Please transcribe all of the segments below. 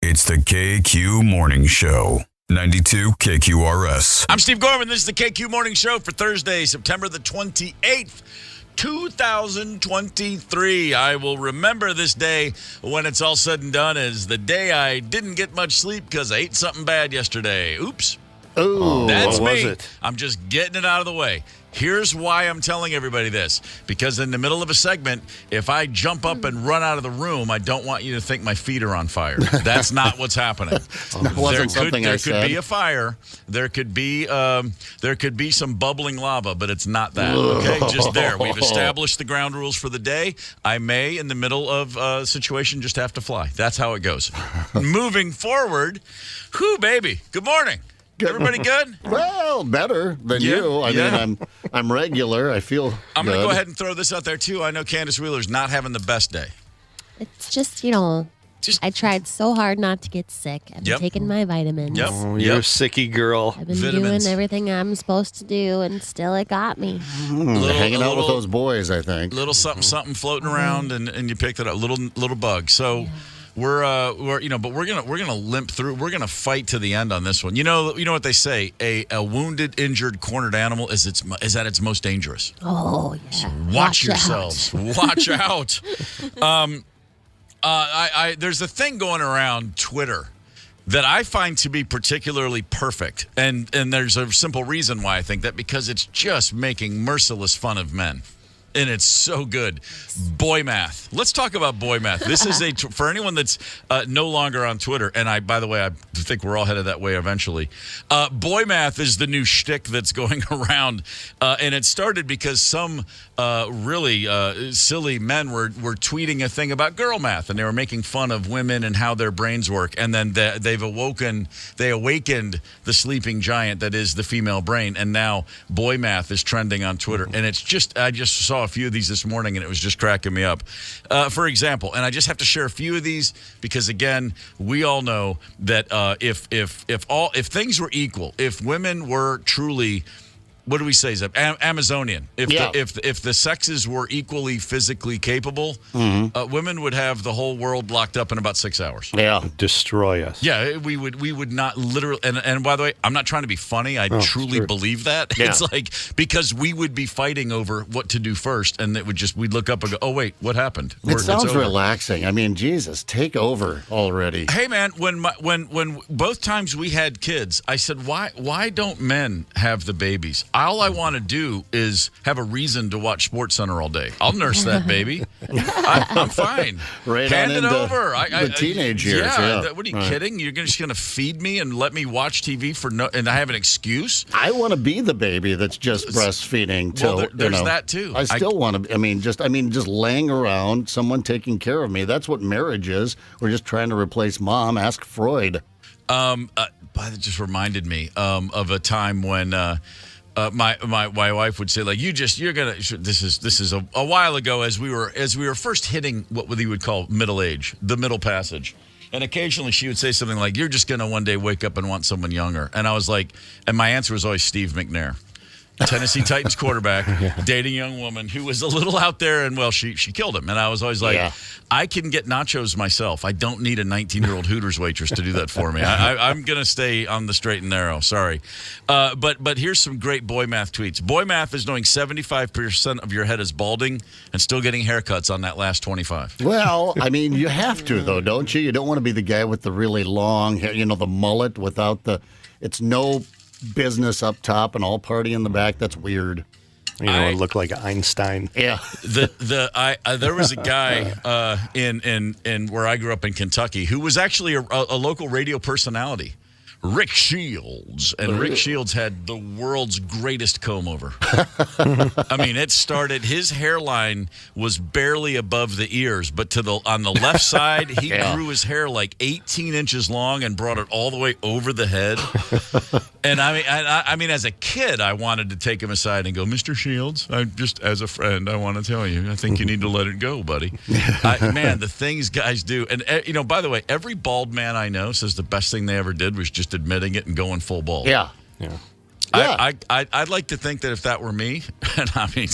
It's the KQ Morning Show. 92 KQRS. I'm Steve Gorman. This is the KQ Morning Show for Thursday, September the 28th, 2023. I will remember this day when it's all said and done as the day I didn't get much sleep because I ate something bad yesterday. Oops. Oh, that's what me. was it? I'm just getting it out of the way. Here's why I'm telling everybody this. Because in the middle of a segment, if I jump up and run out of the room, I don't want you to think my feet are on fire. That's not what's happening. There could be a fire. There could be some bubbling lava, but it's not that. Okay, just there. We've established the ground rules for the day. I may, in the middle of a situation, just have to fly. That's how it goes. Moving forward, whoo, baby. Good morning. Everybody good? Well, better than you. I mean, I'm regular. I feel I'm going to go ahead and throw this out there, too. I know Candace Wheeler's not having the best day. It's just, I tried so hard not to get sick. I've been taking my vitamins. Yep. Oh, you're a sicky girl. I've been doing everything I'm supposed to do, and still it got me. Hanging out with those boys, I think. Little something floating around, and you picked it up. Little bug. So. We're gonna limp through. We're gonna fight to the end on this one. You know what they say: a wounded, injured, cornered animal is at its most dangerous. Oh yeah. So watch yourselves. Watch out. There's a thing going around Twitter that I find to be particularly perfect, and there's a simple reason why I think that, because it's just making merciless fun of men. And it's so good. Boy math. Let's talk about boy math. This is for anyone that's no longer on Twitter, and by the way, I think we're all headed that way eventually. Boy math is the new shtick that's going around, and it started because some really silly men were tweeting a thing about girl math, and they were making fun of women and how their brains work, and then they awakened the sleeping giant that is the female brain, and now boy math is trending on Twitter, and I just saw a few of these this morning, and it was just cracking me up. For example, and I just have to share a few of these because, again, we all know that if things were equal, if women were truly, what do we say, Zeb? Amazonian. If the sexes were equally physically capable, women would have the whole world locked up in about 6 hours. Yeah, destroy us. Yeah, we would not literally. And by the way, I'm not trying to be funny. I truly believe that. Yeah. It's like, because we would be fighting over what to do first, and we'd look up and go, oh wait, what happened? It sounds relaxing. I mean, Jesus, take over already. Hey man, when both times we had kids, I said, why don't men have the babies? All I want to do is have a reason to watch SportsCenter all day. I'll nurse that baby. I'm fine. Hand it over. The teenage years. Yeah. What are you kidding? You're just going to feed me and let me watch TV and I have an excuse? I want to be the baby that's just breastfeeding. There's that too. I still want to. Just laying around, someone taking care of me. That's what marriage is. We're just trying to replace mom. Ask Freud. That just reminded me of a time when. My wife would say, like, you're gonna. This is a while ago as we were first hitting what we would call middle age, the middle passage, and occasionally she would say something like, "You're just gonna one day wake up and want someone younger," and I was like, and my answer was always Steve McNair. Tennessee Titans quarterback, dating a young woman who was a little out there, and she killed him. And I was always like, I can get nachos myself. I don't need a 19-year-old Hooters waitress to do that for me. I'm going to stay on the straight and narrow. Sorry. But here's some great boy math tweets. Boy math is knowing 75% of your head is balding and still getting haircuts on that last 25. Well, I mean, you have to, though, don't you? You don't want to be the guy with the really long hair, the mullet without it's no business up top and all party in the back. That's weird. I look like Einstein. Yeah. There was a guy in where I grew up in Kentucky who was actually a local radio personality. Rick Shields. And Rick Shields had the world's greatest comb over. I mean, his hairline was barely above the ears, but on the left side, he grew his hair like 18 inches long and brought it all the way over the head. And I mean, as a kid, I wanted to take him aside and go, Mr. Shields, as a friend, I want to tell you, I think you need to let it go, buddy. Man, the things guys do. And, by the way, every bald man I know says the best thing they ever did was just admitting it and going full bald. Yeah. I'd like to think that if that were me, and I mean,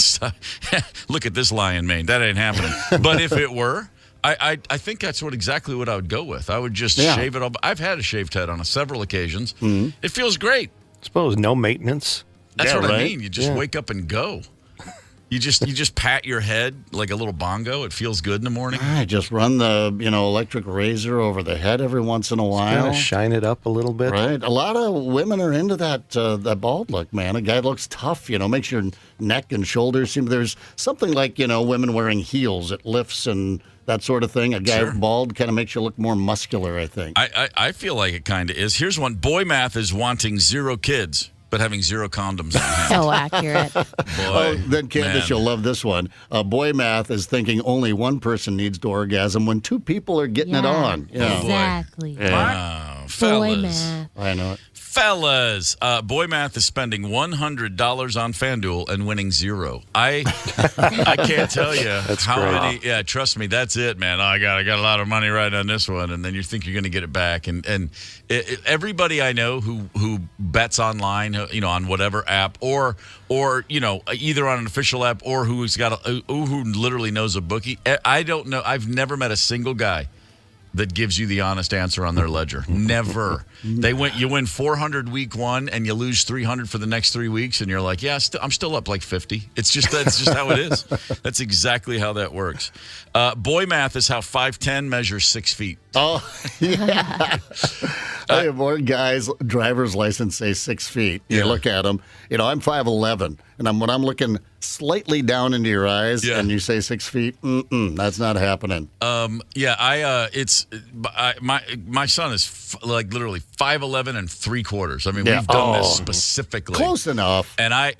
look at this lion mane, that ain't happening. But if it were, I think that's exactly what I would go with. I would just shave it all. I've had a shaved head on several occasions. Mm-hmm. It feels great. I suppose no maintenance. That's what I mean. You just wake up and go. You just pat your head like a little bongo. It feels good in the morning. I just run the electric razor over the head every once in a while. Kind of shine it up a little bit. Right. A lot of women are into that bald look, man. A guy looks tough, makes your neck and shoulders seem. There's something like women wearing heels. It lifts and that sort of thing. A guy bald kind of makes you look more muscular, I think. I feel like it kind of is. Here's one. Boy math is wanting 0 kids, but having 0 condoms on hand. So accurate. Boy, then Candace, you'll love this one. Boy math is thinking only one person needs to orgasm when 2 people are getting it on. Yeah. Exactly. Wow, Boy fellas. math. I know it. Fellas, Boy Math is spending $100 on FanDuel and winning 0. I can't tell you how many. Yeah, trust me, that's it, man. I got a lot of money right on this one, and then you think you're going to get it back. And everybody I know who bets online, on whatever app, or either on an official app or who literally knows a bookie. I don't know. I've never met a single guy that gives you the honest answer on their ledger. Never. You win 400 week 1 and you lose 300 for the next 3 weeks, and you're like, yeah, I'm still up like 50. That's just how it is. That's exactly how that works. Boy math is how 5'10" measures 6 feet. Oh, yeah. I have more guys' driver's license say 6 feet. You look at them. I'm 5'11", and when I'm looking slightly down into your eyes and you say 6 feet, that's not happening. My son is literally 5'11" and 3/4. I mean, we've done this specifically. Close enough. And I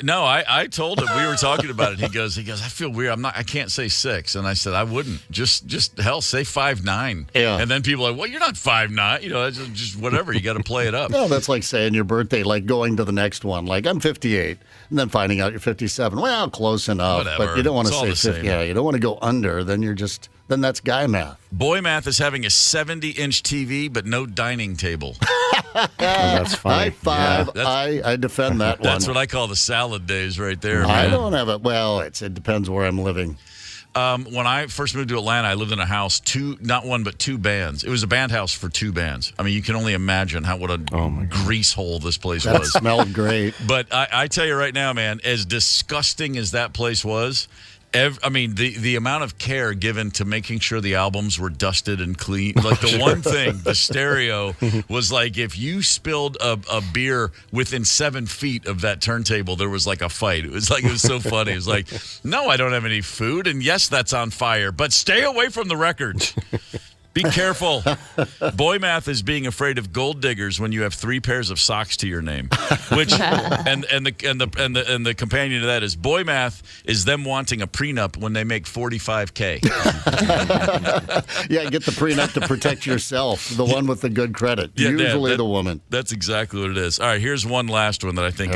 told him, we were talking about it. He goes, I feel weird. I can't say 6. And I said, I wouldn't. Just hell, say 5'9". Yeah. And then people are like, well, you're not 5'9". Just whatever. You got to play it up. No, that's like saying your birthday, like going to the next one. Like, I'm 58, and then finding out you're 57. Well, close enough. Whatever. But you don't want to say 50. Same. Yeah, you don't want to go under. Then that's guy math. Boy math is having a 70-inch TV, but no dining table. That's funny. High five. Yeah. I defend that one. That's what I call the salad days right there, man. I don't have it. Well, it depends where I'm living. When I first moved to Atlanta, I lived in a house, not one, but 2 bands. It was a band house for 2 bands. I mean, you can only imagine what a grease hole this place was. That smelled great. But I tell you right now, man, as disgusting as that place was, the amount of care given to making sure the albums were dusted and clean. Like the one thing, the stereo was like, if you spilled a beer within 7 feet of that turntable, there was like a fight. It was so funny. It was like, no, I don't have any food. And yes, that's on fire, but stay away from the records. Be careful. Boy math is being afraid of gold diggers when you have 3 pairs of socks to your name. Which and the companion to that is boy math is them wanting a prenup when they make $45K. Yeah, get the prenup to protect yourself. The one with the good credit. Usually the woman. That's exactly what it is. All right, here's one last one that I think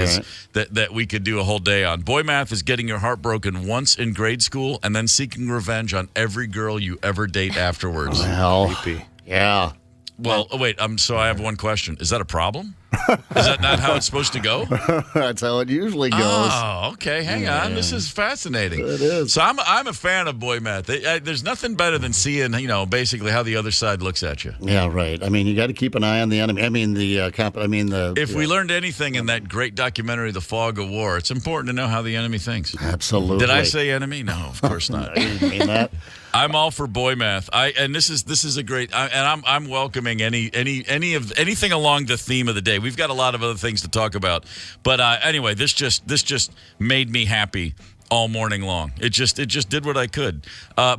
that we could do a whole day on. Boy math is getting your heart broken once in grade school and then seeking revenge on every girl you ever date afterwards. Well, creepy. Yeah. Well, wait. So I have one question. Is that a problem? Is that not how it's supposed to go? That's how it usually goes. Oh, okay. Hang on. This is fascinating. It is. So I'm a fan of boy math. There's nothing better than seeing, basically how the other side looks at you. Yeah, right. I mean, you got to keep an eye on the enemy. If we learned anything in that great documentary, The Fog of War, it's important to know how the enemy thinks. Absolutely. Did I say enemy? No, of course not. I didn't mean that. I'm all for boy math. This is a great, and I'm welcoming anything along the theme of the day. We've got a lot of other things to talk about, but anyway, this just made me happy all morning long. It just did what I could.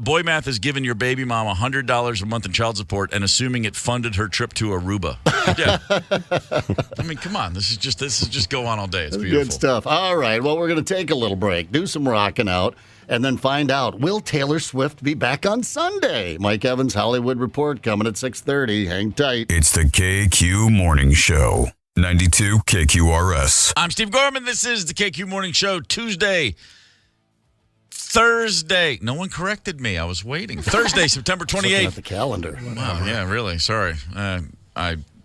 Boy math has given your baby mom $100 a month in child support, and assuming it funded her trip to Aruba. Yeah, I mean, come on, this is just go on all day. It's beautiful. Good stuff. All right, well, we're going to take a little break, do some rocking out. And then find out, will Taylor Swift be back on Sunday? Mike Evans' Hollywood Report coming at 6:30. Hang tight. It's the KQ Morning Show. 92 KQRS. I'm Steve Gorman. This is the KQ Morning Show. Thursday. No one corrected me. I was waiting. Thursday, September 28th. Looking at the calendar. Wow, yeah, really. Sorry.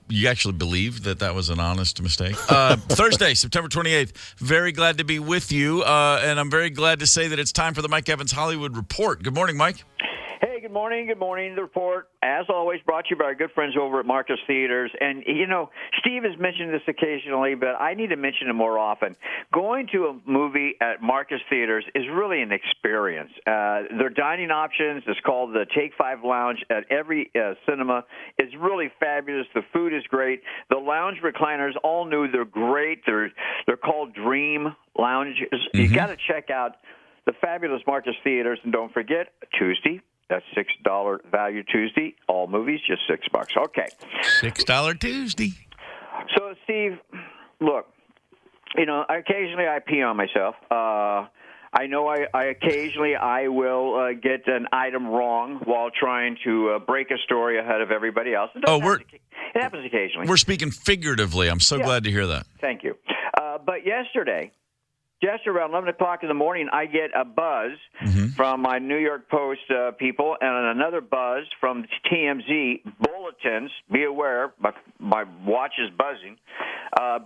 You actually believe that was an honest mistake? Thursday, September 28th. Very glad to be with you, and I'm very glad to say that it's time for the Mike Evans Hollywood Report. Good morning, Mike. Hey, good morning. Good morning. The report, as always, brought to you by our good friends over at Marcus Theaters. And, Steve has mentioned this occasionally, but I need to mention it more often. Going to a movie at Marcus Theaters is really an experience. Their dining options is called the Take 5 Lounge at every cinema. It's really fabulous. The food is great. The lounge recliners, all new. They're great. They're called Dream Lounges. Mm-hmm. You got to check out the fabulous Marcus Theaters. And don't forget, Tuesday, that's $6 value Tuesday. All movies, just $6. Okay. $6 Tuesday. So, Steve, look, occasionally I pee on myself. I know I occasionally I will get an item wrong while trying to break a story ahead of everybody else. It happens occasionally. We're speaking figuratively. I'm so glad to hear that. Thank you. But yesterday around 11 o'clock in the morning, I get a buzz from my New York Post people and another buzz from TMZ bulletins. Be aware, my watch is buzzing.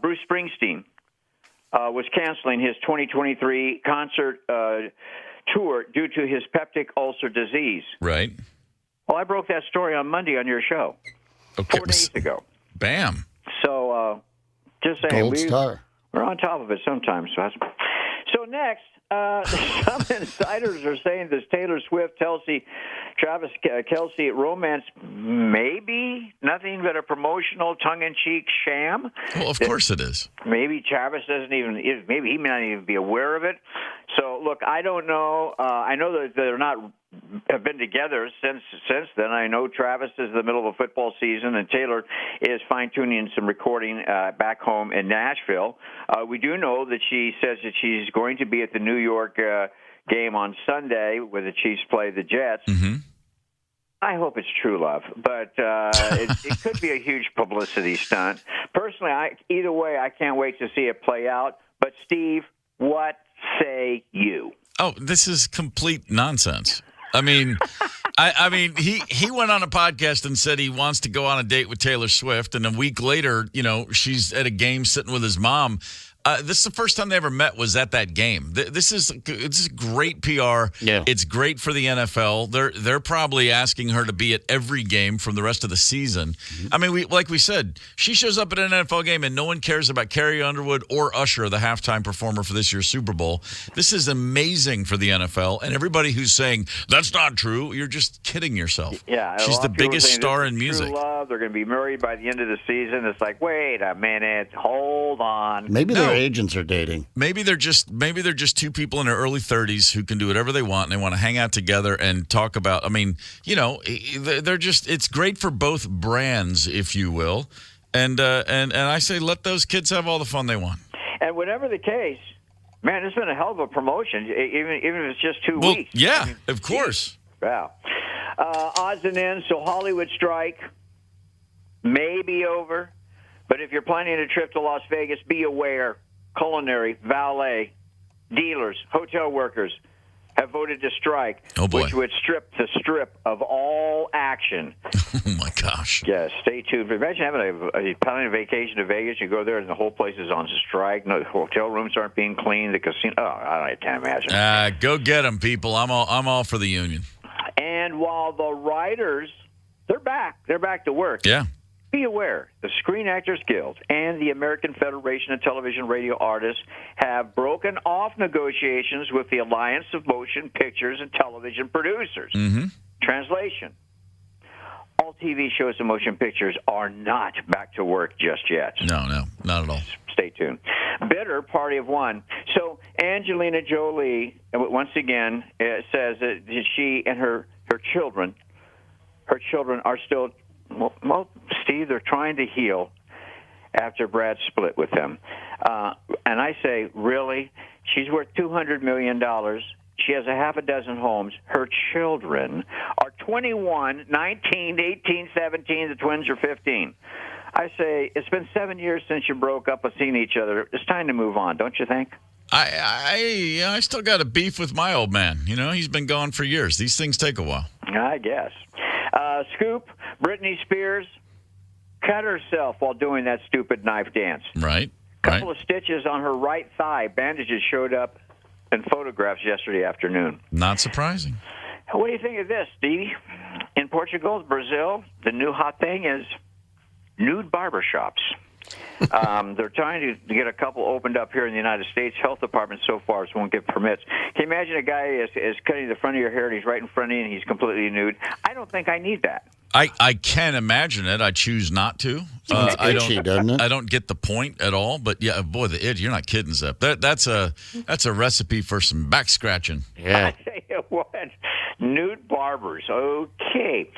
Bruce Springsteen was canceling his 2023 concert tour due to his peptic ulcer disease. Right. Well, I broke that story on Monday on your show 4 days ago. Bam. So just saying. Gold star. We're on top of it sometimes. So next, some insiders are saying this Taylor Swift, Travis Kelce romance may be nothing but a promotional, tongue-in-cheek sham. Well, of course it is. Maybe Travis maybe he may not even be aware of it. So, look, I don't know. I know that they're not have been together since then. I know Travis is in the middle of a football season, and Taylor is fine-tuning some recording back home in Nashville. We do know that she says that she's going to be at the New York game on Sunday where the Chiefs play the Jets. Mm-hmm. I hope it's true love, but it could be a huge publicity stunt. Personally, either way, I can't wait to see it play out. But, Steve, what say you? Oh, this is complete nonsense. I mean, he went on a podcast and said he wants to go on a date with Taylor Swift, and a week later, she's at a game sitting with his mom. This is the first time they ever met was at that game. This is great PR. Yeah. It's great for the NFL. They're probably asking her to be at every game from the rest of the season. Mm-hmm. I mean, like we said, she shows up at an NFL game and no one cares about Carrie Underwood or Usher, the halftime performer for this year's Super Bowl. This is amazing for the NFL, and everybody who's saying that's not true, you're just kidding yourself. Yeah, she's the biggest star in music. True love. They're going to be married by the end of the season. It's like, wait a minute, hold on. Maybe their agents are dating. Maybe they're just two people in their early 30s who can do whatever they want, and they want to hang out together and talk about. I mean, they're just. It's great for both brands, if you will, and I say let those kids have all the fun they want. And whatever the case, man, it's been a hell of a promotion, even if it's just 2 weeks. Yeah, of course. Wow. Odds and ends. So Hollywood strike may be over, but if you're planning a trip to Las Vegas, be aware. Culinary, valet, dealers, hotel workers have voted to strike, which would strip the strip of all action. Oh, my gosh. Yeah, stay tuned. Imagine having planning a vacation to Vegas. You go there and the whole place is on strike. No, hotel rooms aren't being cleaned. The casino. Oh, I can't imagine. Go get them, people. I'm all for the union. And while the writers, they're back to work. Yeah. Be aware, the Screen Actors Guild and the American Federation of Television Radio Artists have broken off negotiations with the Alliance of Motion Pictures and Television Producers. Mm-hmm. Translation: all TV shows and motion pictures are not back to work just yet. No, not at all. Stay tuned. Bitter party of one. So Angelina Jolie, once again, says that she and her children are still... Well, Steve, they're trying to heal after Brad split with them. And I say, really? She's worth $200 million. She has a half a dozen homes. Her children are 21, 19, 18, 17. The twins are 15. I say, it's been 7 years since you broke up and seen each other. It's time to move on, don't you think? I still got a beef with my old man. He's been gone for years. These things take a while. I guess. Scoop, Britney Spears cut herself while doing that stupid knife dance. Right. Couple of stitches on her right thigh. Bandages showed up in photographs yesterday afternoon. Not surprising. What do you think of this, Stevie? In Portugal, Brazil, the new hot thing is nude barbershops. They're trying to get a couple opened up here in the United States. Health departments so far won't give permits. Can you imagine a guy is cutting the front of your hair and he's right in front of you and he's completely nude? I don't think I need that. I can imagine it. I choose not to. It's itchy, doesn't it? I don't get the point at all. But yeah, boy, the itch. You're not kidding, Zep. That's a recipe for some back scratching. Yeah. I tell you what, nude barbers. Okay.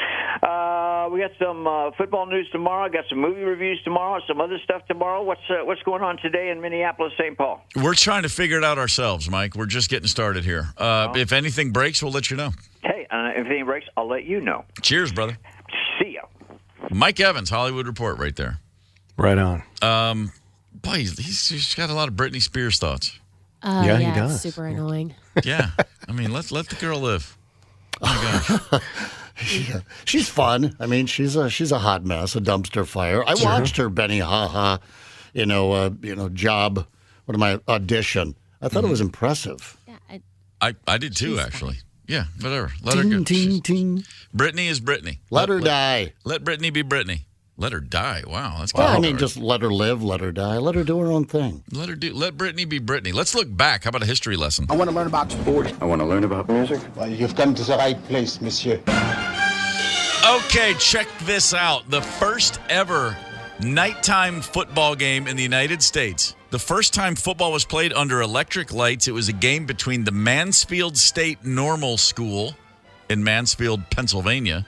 We got some football news tomorrow. Got some movie reviews tomorrow. Some other stuff tomorrow. What's going on today in Minneapolis, St. Paul? We're trying to figure it out ourselves, Mike. We're just getting started here. If anything breaks, we'll let you know. Hey, if anything breaks, I'll let you know. Cheers, brother. See ya. Mike Evans, Hollywood Report, right there. Right on. Boy, he's got a lot of Britney Spears thoughts. Yeah, he does. It's super annoying. Yeah, I mean, let the girl live. Oh my gosh. Yeah. She's fun. I mean, she's a hot mess, a dumpster fire. I watched her Benny Ha job. What am I audition? I thought it was impressive. Yeah, I did too, actually. Yeah, whatever. Let her go. Ting. Britney is Britney. Let her die. Let Britney be Britney. Let her die. Wow, that's Well, kind I of mean, hard. just let her live, let her die, let her do her own thing. Let Britney be Britney. Let's look back. How about a history lesson? I want to learn about sports. I want to learn about music. Well, you've come to the right place, monsieur. Okay, check this out. The first ever nighttime football game in the United States. The first time football was played under electric lights, it was a game between the Mansfield State Normal School in Mansfield, Pennsylvania,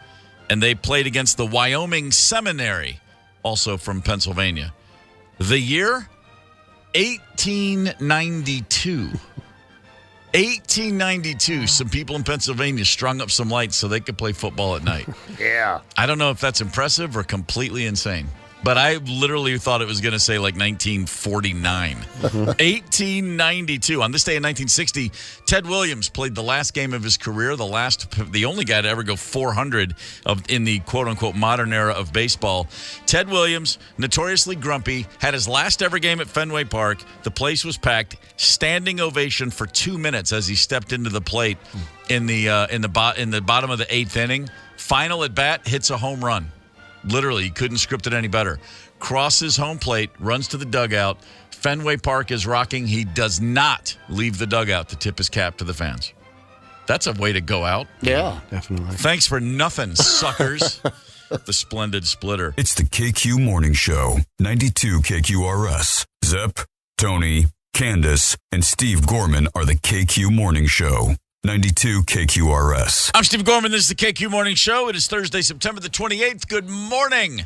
and they played against the Wyoming Seminary, also from Pennsylvania. The year? 1892. 1892. Some people in Pennsylvania strung up some lights so they could play football at night. Yeah. I don't know if that's impressive or completely insane. But I literally thought it was going to say like 1949. 1892. On this day in 1960, Ted Williams played the last game of his career, the only guy to ever go 400 in the quote-unquote modern era of baseball. Ted Williams, notoriously grumpy, had his last ever game at Fenway Park. The place was packed. Standing ovation for 2 minutes as he stepped into the plate in the bottom of the eighth inning. Final at bat, hits a home run. Literally, he couldn't script it any better. Crosses home plate, runs to the dugout. Fenway Park is rocking. He does not leave the dugout to tip his cap to the fans. That's a way to go out. Yeah. Definitely. Thanks for nothing, suckers. The splendid splitter. It's the KQ Morning Show, 92 KQRS. Zep, Tony, Candace, and Steve Gorman are the KQ Morning Show. 92 KQRS. I'm Steve Gorman. This is the KQ Morning Show. It is Thursday, September the 28th. Good morning.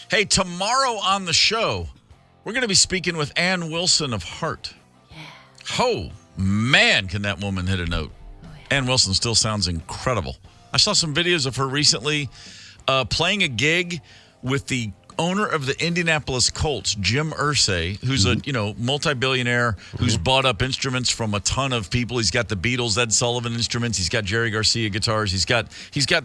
Hey, tomorrow on the show, we're going to be speaking with Ann Wilson of Heart. Yeah. Oh, man, can that woman hit a note. Oh, yeah. Ann Wilson still sounds incredible. I saw some videos of her recently playing a gig with the owner of the Indianapolis Colts, Jim Irsay, who's a multi-billionaire who's bought up instruments from a ton of people. He's got the Beatles, Ed Sullivan instruments. He's got Jerry Garcia guitars. He's got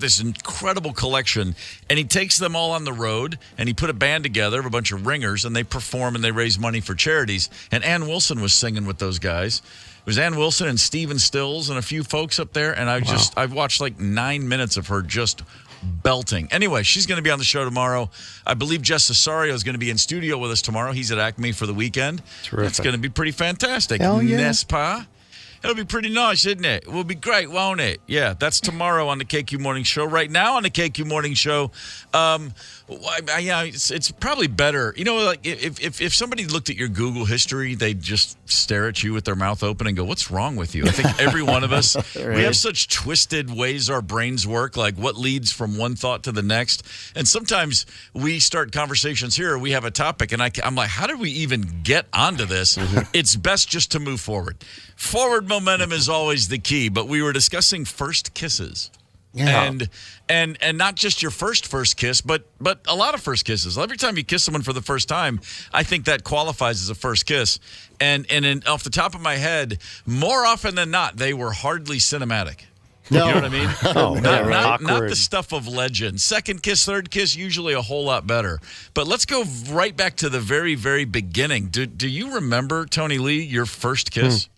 this incredible collection, and he takes them all on the road, and he put a band together of a bunch of ringers, and they perform and they raise money for charities. And Ann Wilson was singing with those guys. It was Ann Wilson and Steven Stills and a few folks up there, and I've watched like 9 minutes of her just belting. Anyway, she's going to be on the show tomorrow. I believe Jess Cesario is going to be in studio with us tomorrow. He's at Acme for the weekend. Terrific. It's going to be pretty fantastic. Hell yeah. N'est-ce pas? It'll be pretty nice, isn't it? It will be great, won't it? Yeah, that's tomorrow on the KQ Morning Show. Right now on the KQ Morning Show, it's probably better. You know, like if somebody looked at your Google history, they'd just stare at you with their mouth open and go, "What's wrong with you?" I think every one of us, we have such twisted ways our brains work, like what leads from one thought to the next. And sometimes we start conversations here, we have a topic, and I'm like, how did we even get onto this? It's best just to move forward. Forward momentum is always the key, but we were discussing first kisses. Yeah. And not just your first kiss, but a lot of first kisses. Every time you kiss someone for the first time, I think that qualifies as a first kiss. And off the top of my head, more often than not, they were hardly cinematic. No. You know what I mean? Not the stuff of legend. Second kiss, third kiss, usually a whole lot better. But let's go right back to the very, very beginning. Do you remember, Tony Lee, your first kiss?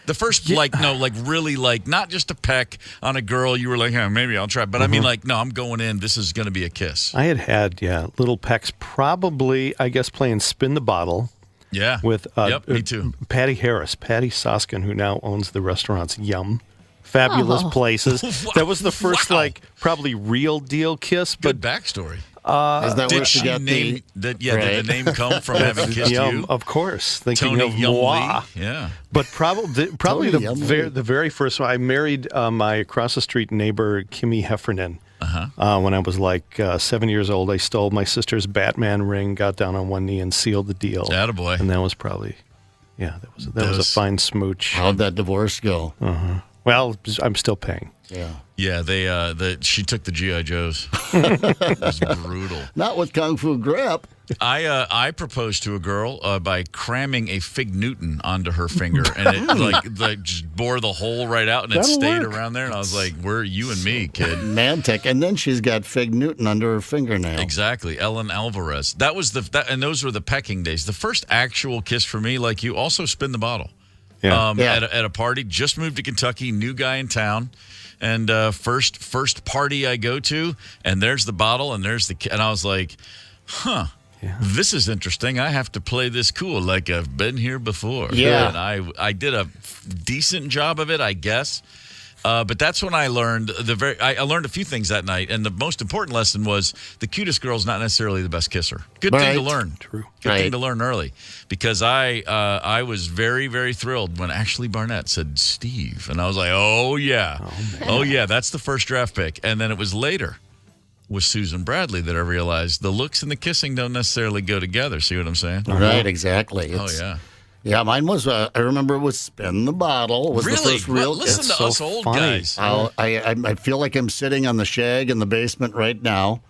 The first, really, not just a peck on a girl. You were like, maybe I'll try. But I mean, no, I'm going in. This is going to be a kiss. I had little pecks, probably, I guess, playing Spin the Bottle. Yeah. With me too. Patty Soskin, who now owns the restaurants Yum. Fabulous places. Wow. That was the first, probably real deal kiss. Good backstory. Is that where she got did the name come from having kissed you? Of course. Thinking Tony of Yum moi. Lee. Yeah. But probably the very first one. I married my across the street neighbor, Kimmy Heffernan. When I was 7 years old. I stole my sister's Batman ring, got down on one knee, and sealed the deal. Attaboy. And that was probably, that was a fine smooch. How'd that divorce go? Well, I'm still paying. Yeah. Yeah, she took the G.I. Joes. It was brutal. Not with Kung Fu Grip. I proposed to a girl by cramming a Fig Newton onto her finger, and it just bore the hole right out, and it stayed around there. And I was like, "Where are you and me, kid?" Mantic, and then she's got Fig Newton under her fingernail. Exactly, Ellen Alvarez. That was and those were the pecking days. The first actual kiss for me, like you, also Spin the Bottle. Yeah. At a party, just moved to Kentucky, new guy in town. And first party I go to, and there's the bottle, and there's and I was like, this is interesting. I have to play this cool, like I've been here before. Yeah. And I did a decent job of it, I guess. But that's when I learned I learned a few things that night, and the most important lesson was the cutest girl is not necessarily the best kisser. Good thing to learn. True. Good thing to learn early, because I was very, very thrilled when Ashley Barnett said Steve, and I was like, oh yeah, that's the first draft pick, and then it was later with Susan Bradley that I realized the looks and the kissing don't necessarily go together. See what I'm saying? Right, exactly. Yeah, mine was, I remember it was Spin the Bottle. Was really? The first real Listen to us old guys. I feel like I'm sitting on the shag in the basement right now.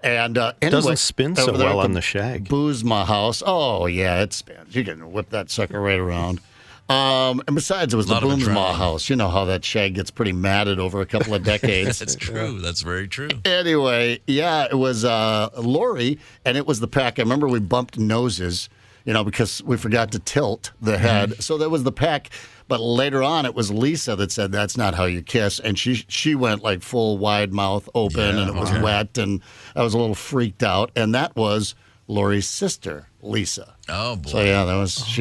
And anyway, doesn't spin so well on the shag. Boozema house. Oh, yeah, it spins. You can whip that sucker right around. And besides, it was the Boomsma house. You know how that shag gets pretty matted over a couple of decades. That's true. That's very true. Anyway, it was Lori, and it was the pack. I remember we bumped noses, because we forgot to tilt the head. So that was the pack. But later on, it was Lisa that said, that's not how you kiss. And she went like full wide mouth open, and it was wet, and I was a little freaked out. And that was Lori's sister, Lisa. Oh, boy. So, that was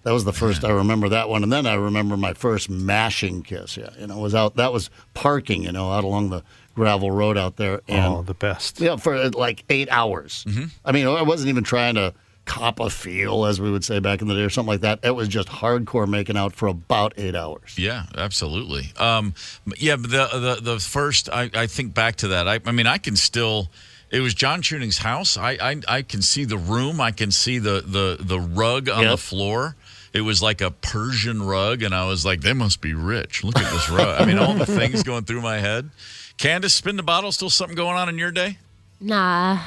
That was the first. I remember that one. And then I remember my first mashing kiss. That was parking, out along the gravel road out there. And, the best. Yeah, for like 8 hours. Mm-hmm. I mean, I wasn't even trying to cop a feel, as we would say back in the day, or something like that. It was just hardcore making out for about 8 hours. Yeah, absolutely. But the first, I think back to that. I mean, I can still. It was John Chuning's house. I can see the room. I can see the rug on the floor. It was like a Persian rug, and I was like, they must be rich. Look at this rug. I mean, all the things going through my head. Candace, Spin the Bottle, still something going on in your day? Nah.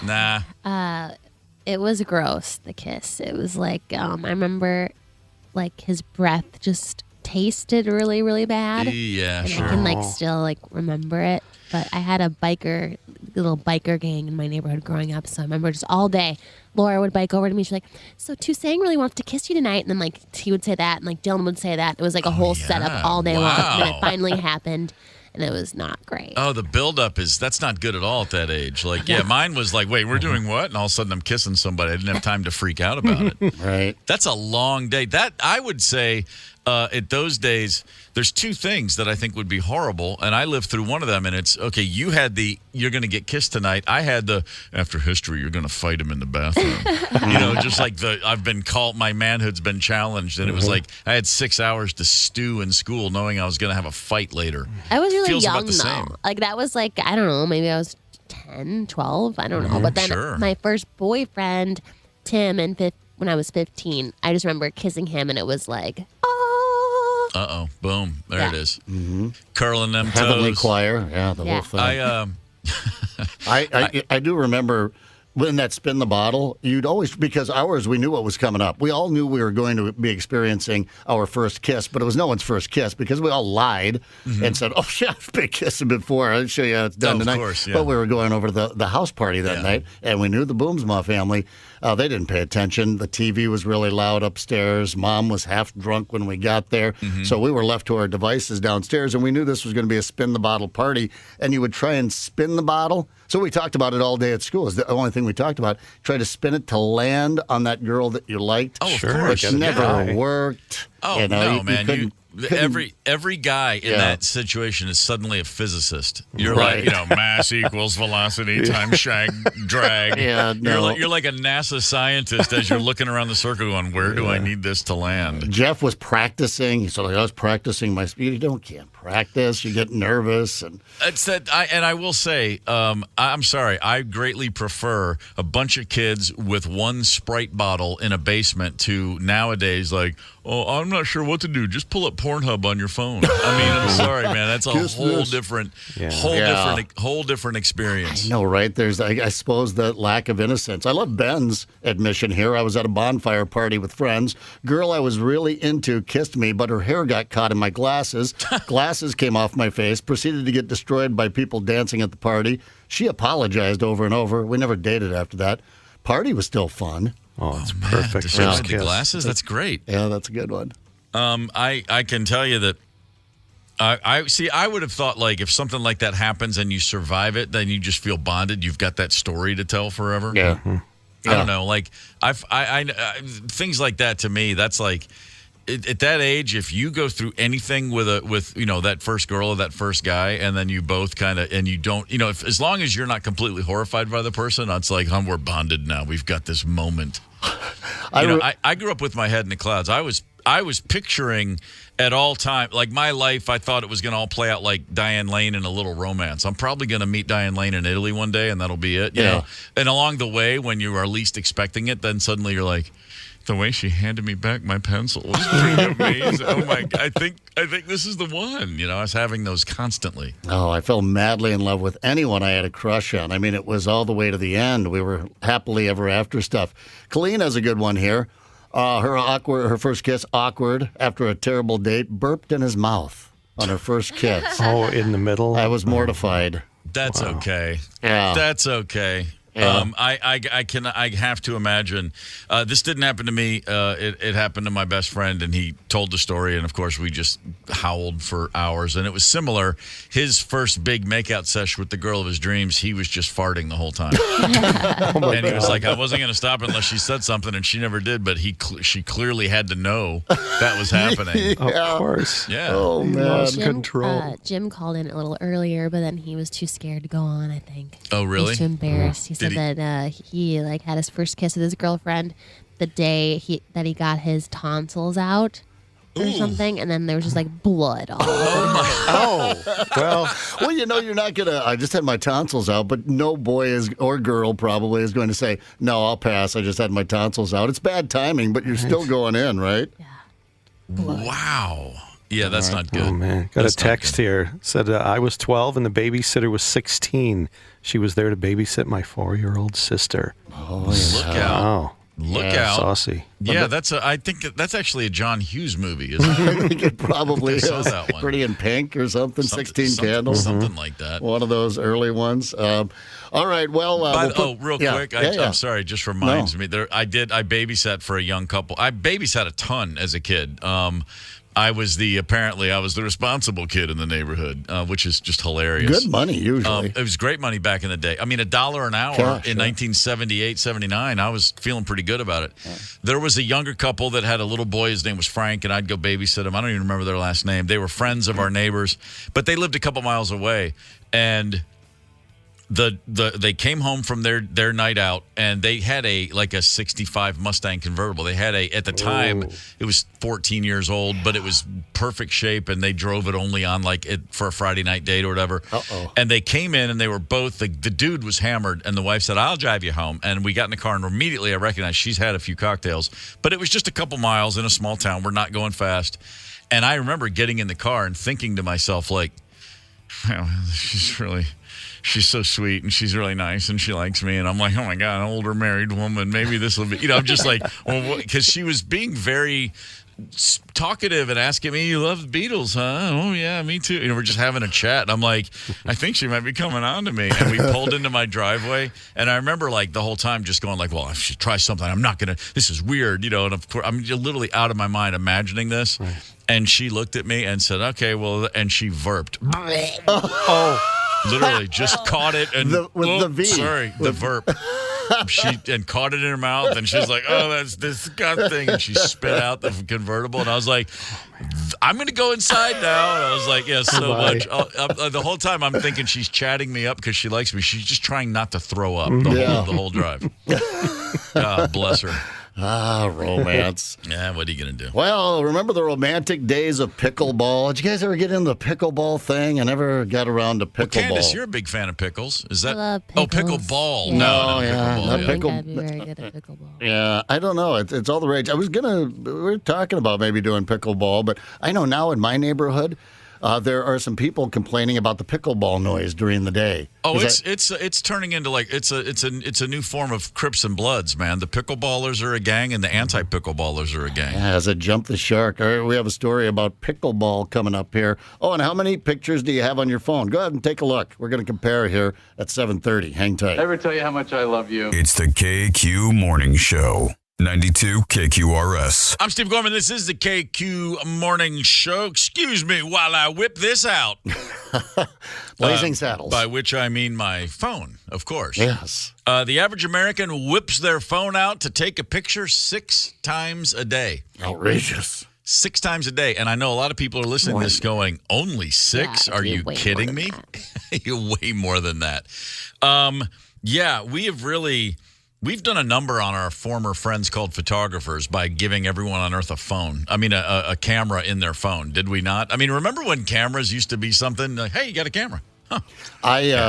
It was gross, the kiss. It was like, I remember, his breath just tasted really, really bad. Yeah, and sure. I can, still, remember it. But I had a little biker gang in my neighborhood growing up, so I remember just all day, Laura would bike over to me. She's like, so Toussaint really wants to kiss you tonight. And then, he would say that, and, Dylan would say that. It was, a whole setup all day long. And then it finally happened. And it was not great. Oh, the buildup that's not good at all at that age. Mine was wait, we're doing what? And all of a sudden I'm kissing somebody. I didn't have time to freak out about it. Right. That's a long day. That, I would say, at those days, there's two things that I think would be horrible. And I lived through one of them. And it's, okay, you had you're going to get kissed tonight. I had after history, you're going to fight him in the bathroom. Just I've been called, my manhood's been challenged. And it was I had 6 hours to stew in school knowing I was going to have a fight later. I was really Feels young, about the same. That was I don't know, maybe I was 10, 12, I don't know. But then my first boyfriend, Tim, when I was 15, I just remember kissing him, and it was uh-oh, boom, there it is. Mm-hmm. Curling them Heavenly toes. Choir, the whole thing. I I do remember when that spin the bottle, you'd always, because ours, we knew what was coming up. We all knew we were going to be experiencing our first kiss, but it was no one's first kiss because we all lied and said, oh, yeah, I've been kissing before. I'll show you how it's done tonight. Of course, yeah. But we were going over to the house party that night, and we knew the Boomsma family. They didn't pay attention. The TV was really loud upstairs. Mom was half drunk when we got there. So we were left to our devices downstairs, and we knew this was going to be a spin the bottle party, and you would try and spin the bottle. So we talked about it all day at school. It's the only thing we talked about. Try to spin it to land on that girl that you liked. Oh, of course. Which never worked. Oh, no, man. Every guy in that situation is suddenly a physicist. You're like, mass equals velocity times drag. Yeah, no. You're like a NASA scientist as you're looking around the circle going, where do I need this to land? Jeff was practicing. So I was practicing my speed. You can't practice. You get nervous. And It's that, I will say, I'm sorry, I greatly prefer a bunch of kids with one Sprite bottle in a basement to nowadays, like, oh, I'm not sure what to do. Just pull up Pornhub on your phone. I mean, I'm sorry, man. That's a whole different experience. I know, right? There's, I suppose, the lack of innocence. I love Ben's admission here. I was at a bonfire party with friends. Girl I was really into kissed me, but her hair got caught in my glasses. Glasses came off my face. Proceeded to get destroyed by people dancing at the party. She apologized over and over. We never dated after that. Party was still fun. Oh, it's perfect. Destroyed the glasses? That's great. Yeah, that's a good one. I can tell you that I would have thought, like, if something like that happens and you survive it, then you just feel bonded. You've got that story to tell forever. Yeah. I don't know. Like, I things like that, to me, that's like, at that age, if you go through anything with that first girl or that first guy, and then you both kind of, and you don't, as long as you're not completely horrified by the person, it's like, we're bonded now. We've got this moment. I grew up with my head in the clouds. I was picturing at all time, like, my life, I thought it was going to all play out like Diane Lane in A Little Romance. I'm probably going to meet Diane Lane in Italy one day, and that'll be it. You know? And along the way, when you are least expecting it, then suddenly you're like, the way she handed me back my pencil was pretty amazing. Oh my God! I think this is the one. I was having those constantly. Oh, I fell madly in love with anyone I had a crush on. I mean, it was all the way to the end. We were happily ever after stuff. Colleen has a good one here. Her first kiss, awkward after a terrible date, burped in his mouth on her first kiss. Oh, in the middle. I was mortified. That's okay. Yeah, that's okay. Yeah. I have to imagine. This didn't happen to me. It happened to my best friend, and he told the story, and of course we just howled for hours. And it was similar. His first big makeout session with the girl of his dreams, he was just farting the whole time. And he was like, I wasn't going to stop unless she said something, and she never did. But she clearly had to know that was happening. Of course. Yeah. Oh man, Jim, Jim called in a little earlier, but then he was too scared to go on, I think. Oh, really? He was too embarrassed. He said that he had his first kiss with his girlfriend the day that he got his tonsils out or something, and then there was just blood all over. Well, you're not gonna. I just had my tonsils out, but no boy or girl probably is going to say, "No, I'll pass. I just had my tonsils out." It's bad timing, but you're still going in, right? Yeah. Wow. Yeah, that's not good. Oh, man. Got a text here. Said, I was 12 and the babysitter was 16. She was there to babysit my 4-year-old sister. Oh, yeah. Look out. Wow. Look out. Saucy. Yeah, I think that's actually a John Hughes movie, isn't it? I think it probably is. I saw that one. Pretty in Pink or something, 16 Candles. Something like that. One of those early ones. All right, well. Real quick, I'm sorry, just reminds me. I babysat for a young couple. I babysat a ton as a kid. I was the responsible kid in the neighborhood, which is just hilarious. Good money, usually. It was great money back in the day. I mean, $1 an hour in 1978, 79, I was feeling pretty good about it. Yeah. There was a younger couple that had a little boy. His name was Frank, and I'd go babysit him. I don't even remember their last name. They were friends of our neighbors, but they lived a couple miles away. And they came home from their night out, and they had a 65 Mustang convertible. They had at the time, it was 14 years old, but it was perfect shape, and they drove it only on for a Friday night date or whatever. And they came in, and they were both, the dude was hammered, and the wife said, I'll drive you home. And we got in the car, and immediately I recognized she's had a few cocktails, but it was just a couple miles in a small town. We're not going fast. And I remember getting in the car and thinking to myself, she's really... she's so sweet and she's really nice and she likes me. And I'm like, oh my God, an older married woman. Maybe this will be, I'm just like, well, because she was being very talkative and asking me, you love the Beatles, huh? Oh yeah, me too. We're just having a chat. And I'm like, I think she might be coming on to me. And we pulled into my driveway, and I remember like the whole time just going like, well, I should try something. I'm not gonna. This is weird, And of course, I'm literally out of my mind imagining this. Right. And she looked at me and said, okay, well, and she verped. Literally just caught it and the V. Sorry, the verp. She caught it in her mouth, and she's like, "Oh, that's disgusting!" And she spit out the convertible, and I was like, "I'm going to go inside now." And I was like, "Yeah, so much." The whole time I'm thinking she's chatting me up because she likes me. She's just trying not to throw up the whole drive. God bless her. Romance. Yeah, what are you going to do? Well, remember the romantic days of pickleball? Did you guys ever get into the pickleball thing? I never got around to pickleball. Well, Candace, you're a big fan of pickles. Is that? I love pickles. Pickleball. Yeah. No, yeah, pickleball. not I think I'd be very good at pickleball. Yeah, I don't know. It's all the rage. We were talking about maybe doing pickleball, but I know now in my neighborhood, there are some people complaining about the pickleball noise during the day. Oh, it's turning into like it's a new form of Crips and Bloods, man. The pickleballers are a gang, and the anti-pickleballers are a gang. Yeah, as it jumped the shark. All right, we have a story about pickleball coming up here. Oh, and how many pictures do you have on your phone? Go ahead and take a look. We're going to compare here at 7:30. Hang tight. Ever tell you how much I love you? It's the KQ Morning Show. 92 KQRS. I'm Steve Gorman. This is the KQ Morning Show. Excuse me while I whip this out. Blazing Saddles. By which I mean my phone, of course. Yes. The average American whips their phone out to take a picture 6 times a day. Outrageous. 6 times a day. And I know a lot of people are listening to this going, only 6? Yeah, are you kidding me? You're way more than that. Yeah, we've done a number on our former friends called photographers by giving everyone on earth a phone. I mean, a camera in their phone. Did we not? I mean, remember when cameras used to be something like, hey, you got a camera? Huh.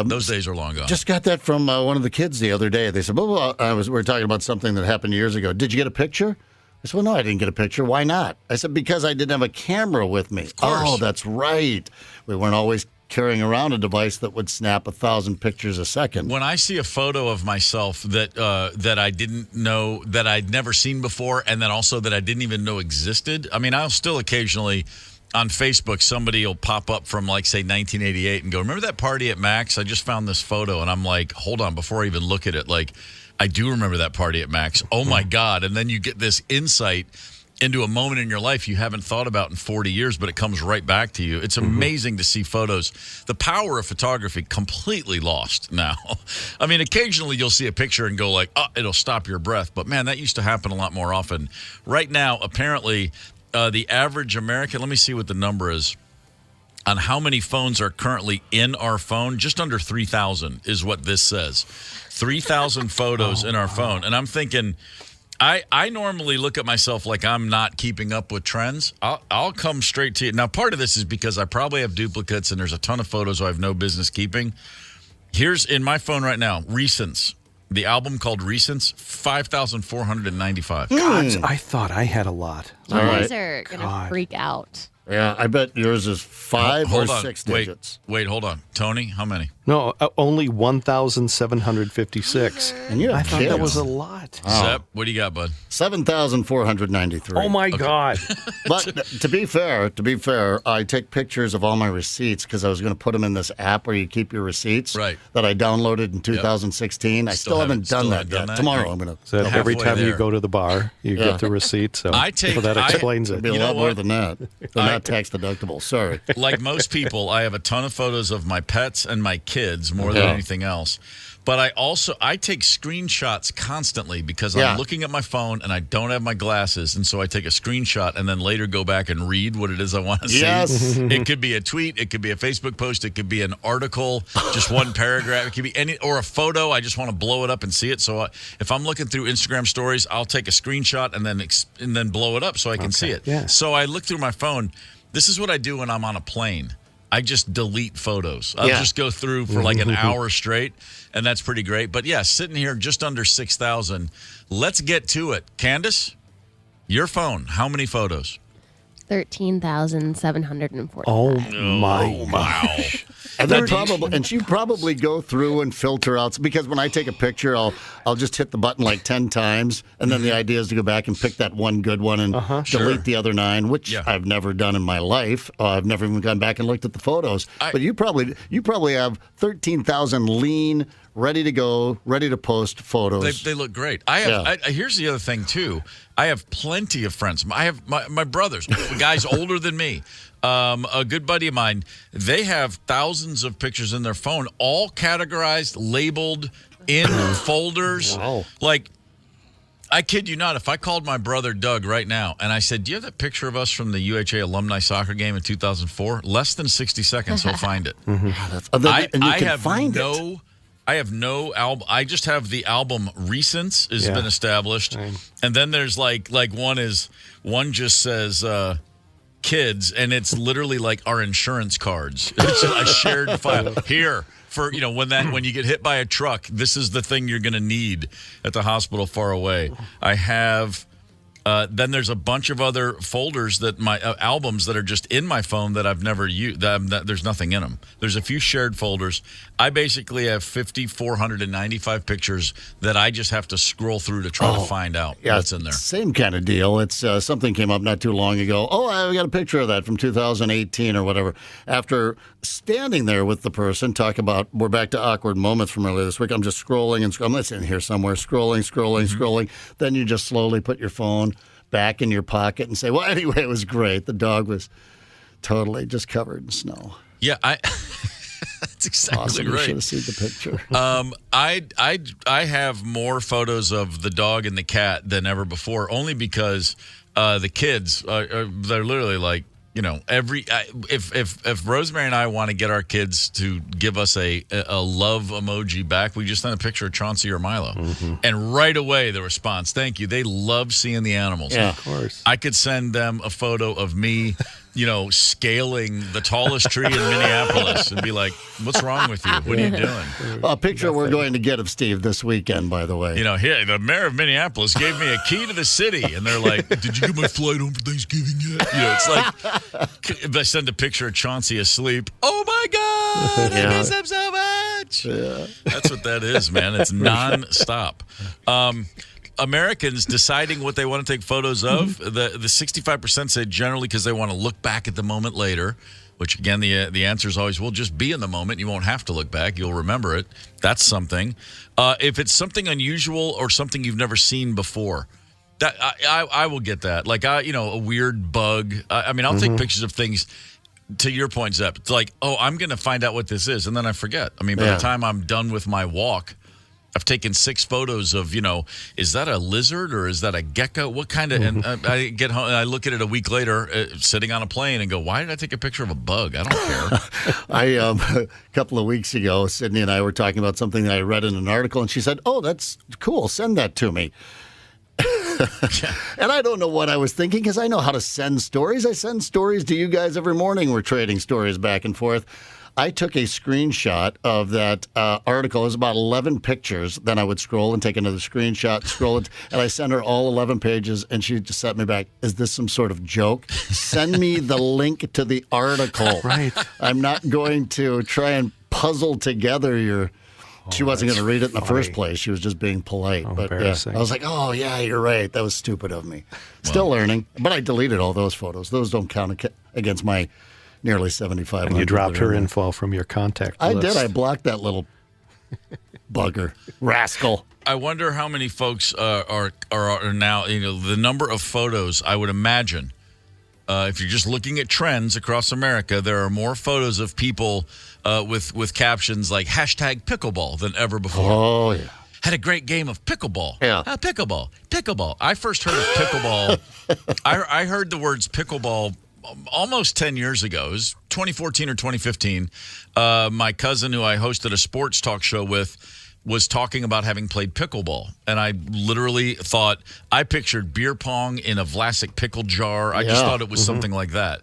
Those days are long gone. Just got that from one of the kids the other day. They said, we were talking about something that happened years ago. Did you get a picture? I said, well, no, I didn't get a picture. Why not? I said, because I didn't have a camera with me. Of course. Oh, that's right. We weren't always carrying around a device that would snap 1,000 pictures a second. When I see a photo of myself that I didn't know, that I'd never seen before, and then also that I didn't even know existed, I mean, I'll still occasionally on Facebook, somebody will pop up from, like, say, 1988 and go, remember that party at Max? I just found this photo. And I'm like, hold on, before I even look at it, like, I do remember that party at Max. Oh, my God. And then you get this insight into a moment in your life you haven't thought about in 40 years, but it comes right back to you. It's amazing to see photos. The power of photography completely lost now. I mean, occasionally you'll see a picture and go like, oh, it'll stop your breath. But, man, that used to happen a lot more often. Right now, apparently, the average American, let me see what the number is, on how many phones are currently in our phone. Just under 3,000 is what this says. 3,000 photos in our phone. And I'm thinking, I normally look at myself like I'm not keeping up with trends. I'll come straight to you. Now, part of this is because I probably have duplicates and there's a ton of photos I have no business keeping. Here's in my phone right now, Recents. The album called Recents, 5,495. God, I thought I had a lot. You guys are going to freak out. Yeah, I bet yours is 5 or 6 digits. Wait, hold on. Tony, how many? No, only 1,756. And you have I thought kids. that was a lot. Zep, what do you got, bud? 7,493. Oh, my God. But to be fair, I take pictures of all my receipts because I was going to put them in this app where you keep your receipts right. that I downloaded in 2016. I still haven't done that yet. Tomorrow I'm going to. So every time there. you go to the bar, you get the receipt. So, so that explains it. It'll be a lot more than that. They're not tax deductible. Sorry. Like most people, I have a ton of photos of my pets and my kids more than anything else. But I take screenshots constantly because I'm looking at my phone and I don't have my glasses. And so I take a screenshot and then later go back and read what it is I want to see. Yes. It could be a tweet. It could be a Facebook post. It could be an article, just one paragraph. It could be or a photo. I just want to blow it up and see it. So if I'm looking through Instagram stories, I'll take a screenshot and then blow it up so I can see it. Yeah. So I look through my phone. This is what I do when I'm on a plane. I just delete photos. I'll just go through for like an hour straight, and that's pretty great. But, yeah, sitting here just under 6,000. Let's get to it. Candace, your phone, how many photos? 13,745. Oh, my. Wow. And you probably go through and filter out, because when I take a picture, I'll just hit the button like 10 times, and then the idea is to go back and pick that one good one and delete the other 9, which I've never done in my life. I've never even gone back and looked at the photos. But you probably have 13,000 lean, ready to go, ready to post photos. They look great. Here's the other thing too. I have plenty of friends. I have my brothers, guys older than me. A good buddy of mine. They have thousands of pictures in their phone, all categorized, labeled in folders. Wow. Like, I kid you not, if I called my brother Doug right now and I said, "Do you have that picture of us from the UHA alumni soccer game in 2004?" Less than 60 seconds, he'll find it. I have no album. I just have the album Recents has been established, and then there's like one just says kids, and it's literally like our insurance cards. It's a shared file here for when you get hit by a truck. This is the thing you're going to need at the hospital far away. I have. Then there's a bunch of other folders that my albums that are just in my phone that I've never used. There's nothing in them. There's a few shared folders. I basically have 5,495 pictures that I just have to scroll through to try to find out what's in there. Same kind of deal. It's something came up not too long ago. Oh, I got a picture of that from 2018 or whatever. After standing there with the person, talk about, we're back to awkward moments from earlier this week. I'm just scrolling and scrolling. It's in here somewhere. Scrolling. Then you just slowly put your phone back in your pocket and say, well, anyway, it was great. The dog was totally just covered in snow. Yeah, that's exactly awesome. right. You should have seen the picture. I have more photos of the dog and the cat than ever before, only because the kids they're literally like, if Rosemary and I want to get our kids to give us a love emoji back, we just send a picture of Chauncey or Milo. And right away the response, thank you. They love seeing the animals. Yeah, of course. I could send them a photo of me, scaling the tallest tree in Minneapolis and be like, what's wrong with you? What are you doing? A picture we're going to get of Steve this weekend, by the way. Here, the mayor of Minneapolis gave me a key to the city. And they're like, did you get my flight home for Thanksgiving yet? It's like, if I send a picture of Chauncey asleep, oh my God, I miss him so much. Yeah. That's what that is, man. It's nonstop. Americans deciding what they want to take photos of, the 65% say generally because they want to look back at the moment later, which, again, the answer is always, well, just be in the moment. You won't have to look back. You'll remember it. That's something. If it's something unusual or something you've never seen before, that I will get that. Like, a weird bug. I'll take pictures of things. To your point, Zep, it's like, oh, I'm going to find out what this is, and then I forget. By the time I'm done with my walk, I've taken 6 photos of, is that a lizard or is that a gecko? What kind of? And I get home and I look at it a week later, sitting on a plane, and go, why did I take a picture of a bug? I don't care. A couple of weeks ago, Sydney and I were talking about something that I read in an article, and she said, "Oh, that's cool. Send that to me." And I don't know what I was thinking, because I know how to send stories. I send stories to you guys every morning. We're trading stories back and forth. I took a screenshot of that article. It was about 11 pictures. Then I would scroll and take another screenshot, scroll it, and I sent her all 11 pages, and she just sent me back, is this some sort of joke? Send me the link to the article. Right. I'm not going to try and puzzle together your... She wasn't going to read it in the first place. She was just being polite. But I was like, oh, yeah, you're right. That was stupid of me. Still learning. But I deleted all those photos. Those don't count against my nearly 7,500. And you dropped her info from your contact list. I did. I blocked that little bugger. Rascal. I wonder how many folks are now, the number of photos, I would imagine, if you're just looking at trends across America, there are more photos of people with captions like #pickleball than ever before. Oh, yeah. Had a great game of pickleball. Yeah. Pickleball. I first heard of pickleball. I heard the words pickleball almost 10 years ago. It was 2014 or 2015. My cousin, who I hosted a sports talk show with, was talking about having played pickleball. And I literally thought, I pictured beer pong in a Vlasic pickle jar. I just thought it was something like that.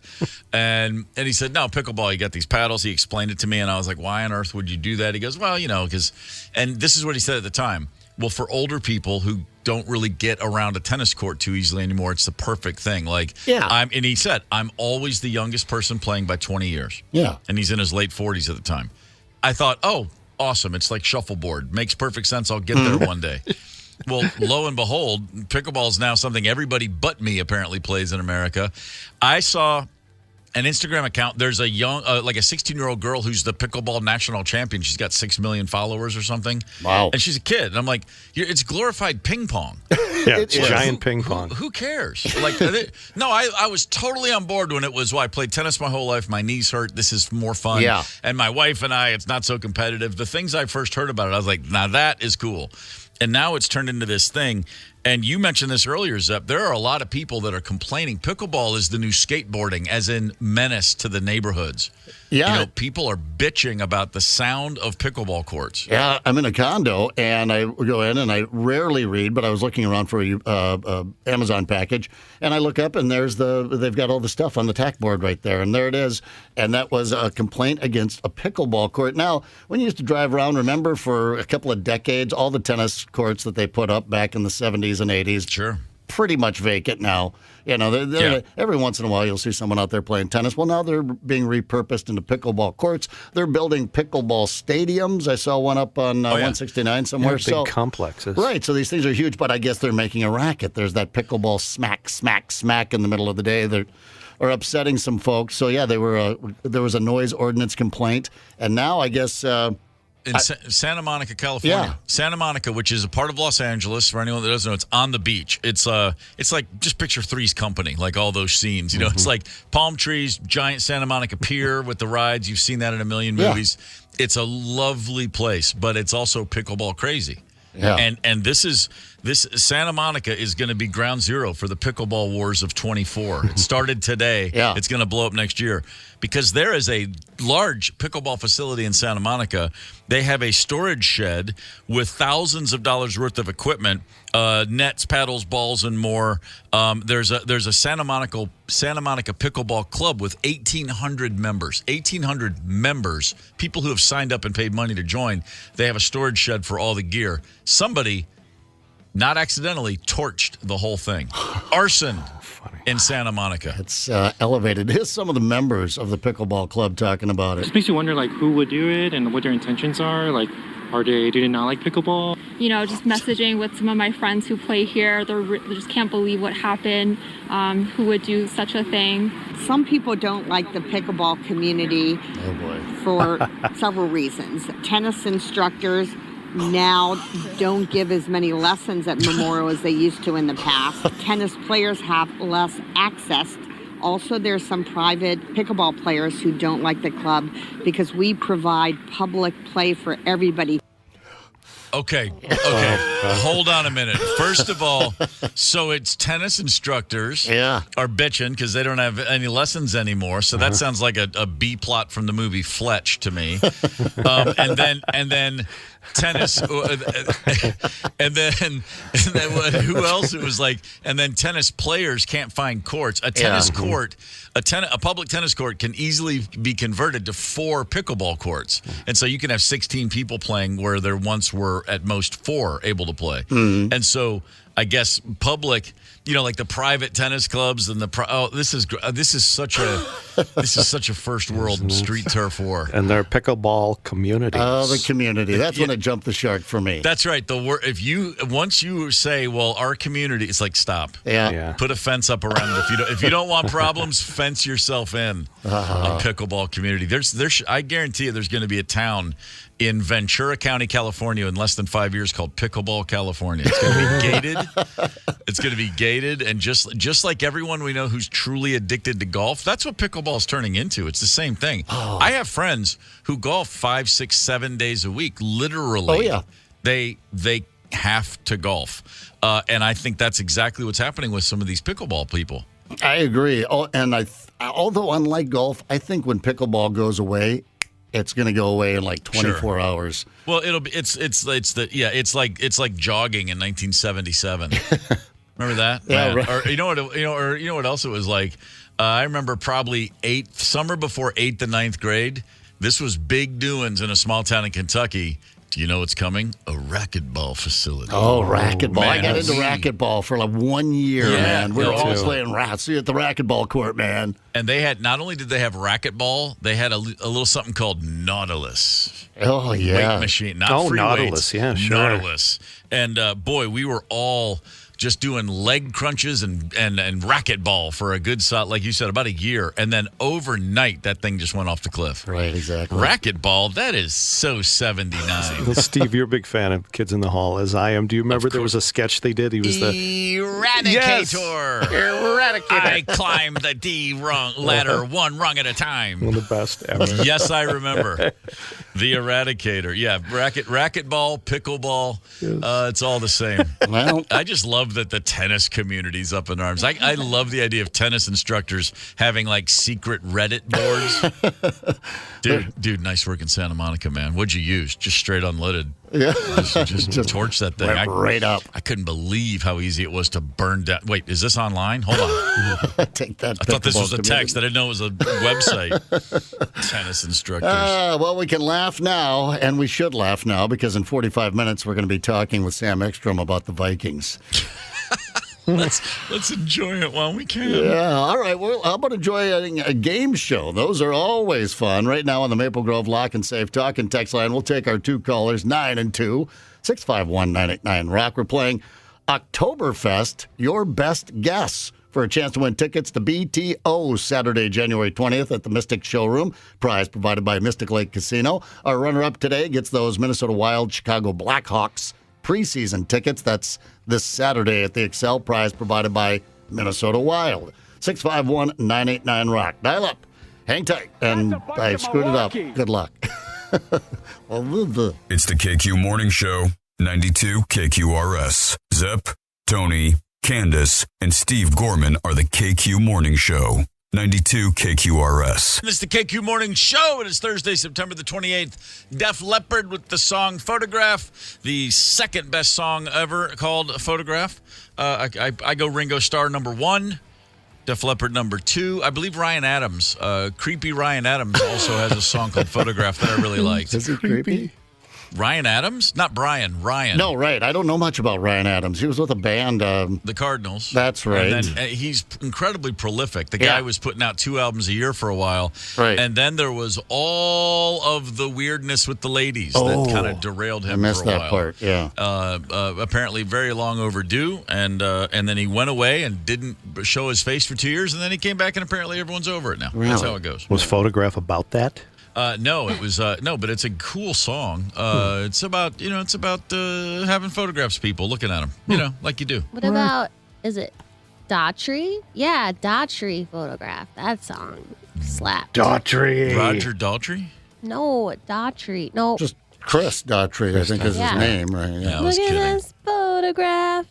And he said, no, pickleball, you got these paddles. He explained it to me, and I was like, why on earth would you do that? He goes, well, because, and this is what he said at the time. Well, for older people who don't really get around a tennis court too easily anymore. It's the perfect thing. Like, and he said, I'm always the youngest person playing by 20 years. Yeah. And he's in his late 40s at the time. I thought, oh, awesome. It's like shuffleboard. Makes perfect sense. I'll get there one day. Well, lo and behold, pickleball is now something everybody but me apparently plays in America. I saw an Instagram account. There's a young, like a 16-year-old girl who's the pickleball national champion. She's got 6 million followers or something. Wow. And she's a kid. And I'm like, it's glorified ping pong. It's giant ping pong. Who cares? Like, no, I was totally on board when it was, I played tennis my whole life. My knees hurt. This is more fun. Yeah. And my wife and I, it's not so competitive. The things I first heard about it, I was like, now that is cool. And now it's turned into this thing. And you mentioned this earlier, Zepp. There are a lot of people that are complaining pickleball is the new skateboarding, as in menace to the neighborhoods. Yeah. People are bitching about the sound of pickleball courts. Yeah, I'm in a condo, and I go in, and I rarely read, but I was looking around for a Amazon package, and I look up, and they've got all the stuff on the tack board right there, and there it is. And that was a complaint against a pickleball court. Now, when you used to drive around, remember for a couple of decades, all the tennis courts that they put up back in the 70s and 80s, sure, pretty much vacant now. Every once in a while you'll see someone out there playing tennis. Well, now they're being repurposed into pickleball courts. They're building pickleball stadiums. I saw one up on 169 somewhere. Big complexes. Right, so these things are huge, but I guess they're making a racket. There's that pickleball smack, smack, smack in the middle of the day that are upsetting some folks. So, yeah, there was a noise ordinance complaint. And now I guess... in Santa Monica, California. Yeah. Santa Monica, which is a part of Los Angeles. For anyone that doesn't know, it's on the beach. It's like just picture Three's Company, like all those scenes. It's like palm trees, giant Santa Monica Pier with the rides. You've seen that in a million movies. It's a lovely place, but it's also pickleball crazy. Yeah. And this Santa Monica is going to be ground zero for the pickleball wars of 24. It started today. Yeah. It's going to blow up next year because there is a large pickleball facility in Santa Monica. They have a storage shed with thousands of dollars worth of equipment, nets, paddles, balls, and more. There's a Santa Monica pickleball club with 1,800 members. 1,800 members, people who have signed up and paid money to join. They have a storage shed for all the gear. Somebody, not accidentally, torched the whole thing. Arson in Santa Monica. It's elevated. Here's some of the members of the pickleball club talking about it. It just makes you wonder, who would do it and what their intentions are. Do they not like pickleball? Just messaging with some of my friends who play here. They just can't believe what happened. Who would do such a thing? Some people don't like the pickleball community for several reasons. Tennis instructors now don't give as many lessons at Memorial as they used to in the past. Tennis players have less access. Also, there's some private pickleball players who don't like the club because we provide public play for everybody. Okay. Hold on a minute. First of all, so it's tennis instructors are bitching because they don't have any lessons anymore. So that sounds like a B plot from the movie Fletch to me. And then tennis, and then who else? It was and then tennis players can't find courts. A tennis court, a public tennis court can easily be converted to 4 pickleball courts, and so you can have 16 people playing where there once were at most 4 able to play. And so I guess public, like the private tennis clubs and this is such a first world street turf war. And their pickleball community. Oh, the community. That's when it jumped the shark for me. That's right. Once you say, well, our community, it's like, stop. Yeah. Put a fence up around it. If you don't want problems, fence yourself in. A pickleball community. I guarantee you there's going to be a town in Ventura County, California, in less than 5 years called Pickleball, California. It's going to be gated. It's going to be gated, and just like everyone we know who's truly addicted to golf, that's what pickleball's turning into. It's the same thing. I have friends who golf 5, 6, 7 days a week, literally. Oh, yeah. They have to golf, and I think that's exactly what's happening with some of these pickleball people. I agree. Although unlike golf, I think when pickleball goes away, it's going to go away in 24 hours. Well, it's like jogging in 1977. Remember that? Yeah. Right. Or you know what else it was like? I remember probably summer before 8th and 9th grade. This was big doings in a small town in Kentucky. Do you know what's coming? A racquetball facility. Oh, racquetball. Man, I got into racquetball for like 1 year, man. We were always playing rats at the racquetball court, man. And they had, not only did they have racquetball, they had a little something called Nautilus. Oh, yeah. Weight machine. Not free Nautilus. weights. Yeah, sure. Nautilus. And, boy, we were all just doing leg crunches and racquetball for a good, like you said, about a year. And then overnight, that thing just went off the cliff. Right, exactly. Racquetball, that is so 79. Steve, you're a big fan of Kids in the Hall, as I am. Do you remember there was a sketch they did? He was the Eradicator. Yes. Eradicator. I climbed the D ladder one rung at a time. One of the best ever. Yes, I remember. The Eradicator. Yeah, racquetball, pickleball. Yes. It's all the same. Well, I just love that the tennis community's up in arms. I love the idea of tennis instructors having like secret Reddit boards. Dude, nice work in Santa Monica, man. What'd you use? Just straight unleaded. Yeah. Just torch that thing. Right up. I couldn't believe how easy it was to burn down. Wait, is this online? Hold on. Take that. I thought this was a text. I didn't know it was a website. Tennis instructors. Well, we can laugh now, and we should laugh now, because in 45 minutes we're going to be talking with Sam Ekstrom about the Vikings. Let's enjoy it while we can. Yeah, all right. Well, how about enjoying a game show? Those are always fun. Right now on the Maple Grove Lock and Safe Talk and Text line, we'll take our two callers, 9 and 2, 651-989-ROCK. We're playing Oktoberfest, Your Best Guess, for a chance to win tickets to BTO Saturday, January 20th at the Mystic Showroom. Prize provided by Mystic Lake Casino. Our runner-up today gets those Minnesota Wild Chicago Blackhawks preseason tickets. That's this Saturday at the Excel. Prize provided by Minnesota Wild. 651-989-ROCK. Dial up. Hang tight. And I screwed it up. Good luck. It's the KQ Morning Show, 92 KQRS. Zep, Tony, Candace, and Steve Gorman are the KQ Morning Show. 92 KQRS. It's the KQ Morning Show. It is Thursday, September the 28th. Def Leppard with the song Photograph, the second best song ever called Photograph. I go Ringo Starr number 1, Def Leppard number 2. I believe Ryan Adams, creepy Ryan Adams, also has a song called Photograph that I really liked. Is he creepy? Ryan Adams? Not Brian, Ryan. No, right. I don't know much about Ryan Adams. He was with a band. The Cardinals. That's right. And then, he's incredibly prolific. The guy was putting out 2 albums a year for a while. Right. And then there was all of the weirdness with the ladies that kind of derailed him I missed for a that while. part, yeah. Apparently very long overdue. And then he went away and didn't show his face for 2 years. And then he came back and apparently everyone's over it now. Really? That's how it goes. Was Photograph about that? No, it was no, but it's a cool song. It's about having photographs of people, looking at them, like you do. What about, is it Daughtry? Yeah, Daughtry Photograph. That song slapped. Daughtry. Roger Daltrey? No, Daughtry. No. Just Chris Daughtry, I think is his name, right? Yeah. I was Look kidding. at this photograph.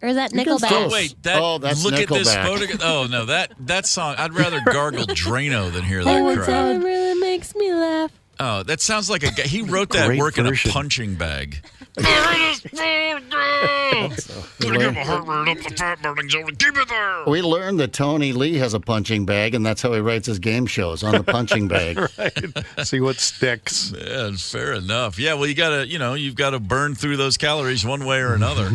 Or is that Nickelback? close. Wait, that's look at this Nickelback. photograph. Oh no, that song. I'd rather gargle Drano than hear that Oh, crap. it really makes me laugh. Oh, that sounds like a guy. He wrote that Great work in a version. punching bag. We learned that Tony Lee has a punching bag, and that's how he writes his game shows, on the punching bag. Right. See what sticks. Yeah, fair enough. Yeah, well, you've got to burn through those calories one way or another.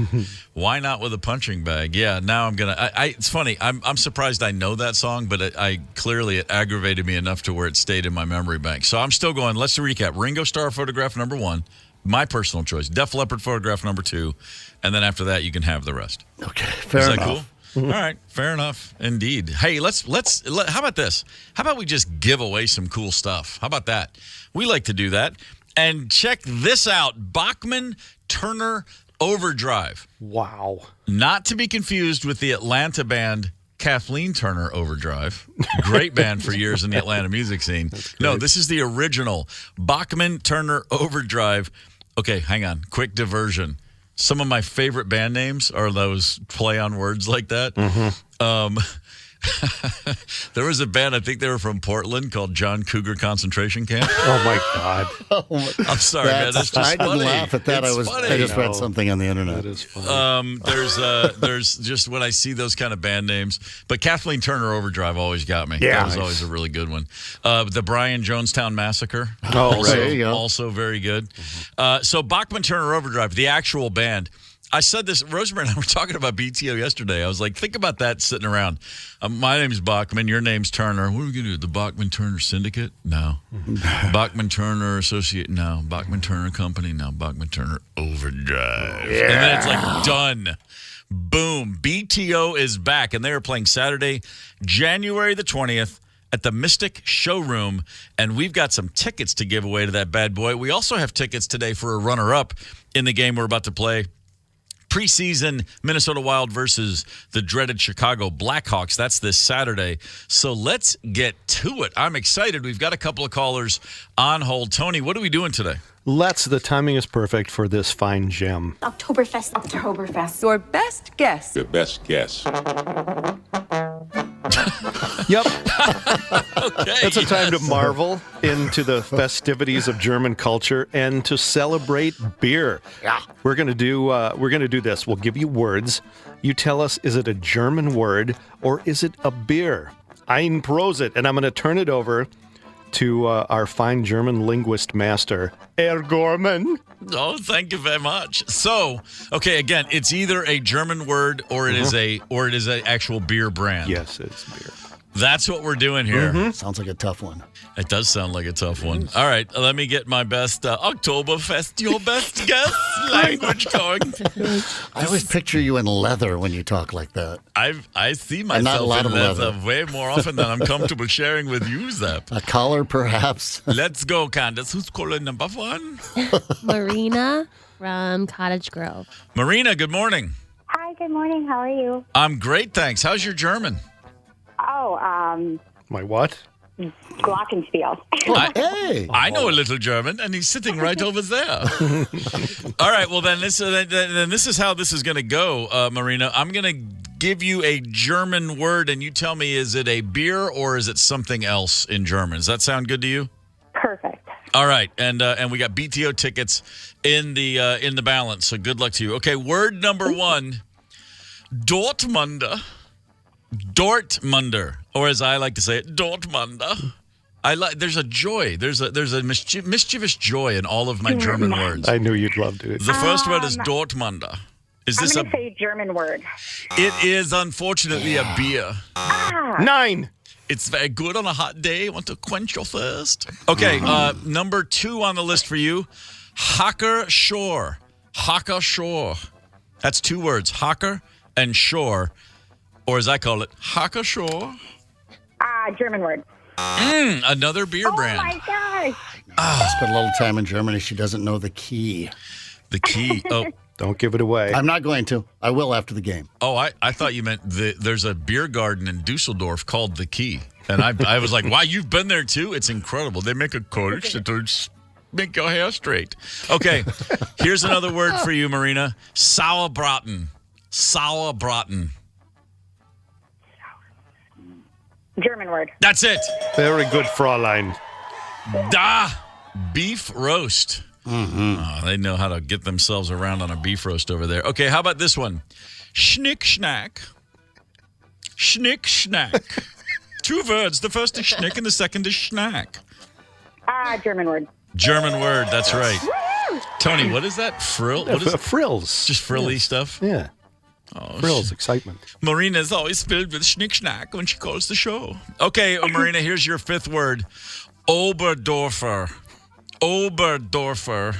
Why not with a punching bag? Yeah, now I'm gonna. It's funny. I'm surprised I know that song, but it aggravated me enough to where it stayed in my memory bank. So I'm still going. Let's recap. Ringo Starr Photograph number 1, my personal choice. Def Leppard Photograph number 2, and then after that you can have the rest. Okay, fair Is enough. that cool? All right, fair enough, indeed. Hey, let's. How about this? How about we just give away some cool stuff? How about that? We like to do that. And check this out: Bachman Turner Overdrive. Wow. Not to be confused with the Atlanta band Kathleen Turner Overdrive. Great band for years in the Atlanta music scene. No, this is the original Bachman Turner Overdrive. Okay, hang on. Quick diversion. Some of my favorite band names are those play on words like that. There was a band, I think they were from Portland, called John Cougar Concentration Camp. Oh, my God. I'm sorry, man. That's just I didn't funny. laugh at that. It's funny. I just read something on the internet. That is funny. There's just when I see those kind of band names. But Kathleen Turner Overdrive always got me. Yeah. That was always a really good one. The Brian Jonestown Massacre. Oh, there you go. Also very good. So Bachman Turner Overdrive, the actual band. I said this, Rosemary and I were talking about BTO yesterday. I was like, think about that sitting around. My name's Bachman, your name's Turner. What are we going to do? The Bachman Turner Syndicate? No. Bachman Turner Associate? No. Bachman Turner Company? No. Bachman Turner Overdrive. Yeah. And then it's like done. Boom. BTO is back, and they are playing Saturday, January the 20th. At the Mystic Showroom, and we've got some tickets to give away to that bad boy. We also have tickets today for a runner-up in the game we're about to play. Preseason Minnesota Wild versus the dreaded Chicago Blackhawks. That's this Saturday. So let's get to it. I'm excited. We've got a couple of callers on hold. Tony, what are we doing today? The timing is perfect for this fine gem. Oktoberfest. Your best guess. Your best guess. Yep. Okay, It's a time to marvel into the festivities of German culture and to celebrate beer. Yeah. We're gonna do this. We'll give you words. You tell us, is it a German word or is it a beer? Ein Prosit, and I'm gonna turn it over to our fine German linguist master, Herr Gorman. Oh, thank you very much. So, okay, again, it's either a German word or it is a actual beer brand. Yes, it's beer. That's what we're doing here. Sounds like a tough one. It does sound like a tough one. All right, let me get my best Oktoberfest, your best guess language going. I always picture you in leather when you talk like that. I see not a myself lot in of leather leather. way more often than I'm comfortable sharing with you, Zep. A collar, perhaps. Let's go, Candace. Who's caller number one? Marina from Cottage Grove. Marina, good morning. Hi, good morning. How are you? I'm great, thanks. How's your German? Oh, My what? Glockenspiel. Hey. I know a little German, and he's sitting right over there. All right, well, then this is how this is going to go, Marina. I'm going to give you a German word, and you tell me, is it a beer or is it something else in German? Does that sound good to you? Perfect. All right, and we got BTO tickets in the balance, so good luck to you. Okay, word number one, Dortmunder. Dortmunder, or as I like to say it, Dortmunder. There's a joy. There's a mischievous joy in all of my German words. I knew you'd love to. The first word is Dortmunder. Is this I'm going to say German word. It is unfortunately a beer. 9. It's very good on a hot day. Want to quench your thirst? Okay, number 2 on the list for you, Hacker Shore. Hacker Shore. That's 2 words, Hacker and Shore. Or as I call it, Hacker Shore. German word. Another beer brand. Oh, my gosh. Spent a little time in Germany. She doesn't know the key. The key. Oh, Don't give it away. I'm not going to. I will after the game. oh, I thought you meant there's a beer garden in Dusseldorf called The Key. And I was like, wow, you've been there too? It's incredible. They make a coach that make your hair straight. Okay, here's another word for you, Marina. Sauerbraten. Sauerbraten. German word. That's it. Very good, Fräulein. Da beef roast. Oh, they know how to get themselves around on a beef roast over there. Okay, how about this one? Schnick schnack. Schnick schnack. 2 words. The first is schnick and the second is schnack. German word. German word. That's right. Tony, what is that? Frill? What is frills? Just frilly stuff? Yeah. Oh, Frills, excitement. Marina's always filled with schnick schnack when she calls the show. Okay, Marina, here's your 5th word. Oberdorfer. Oberdorfer.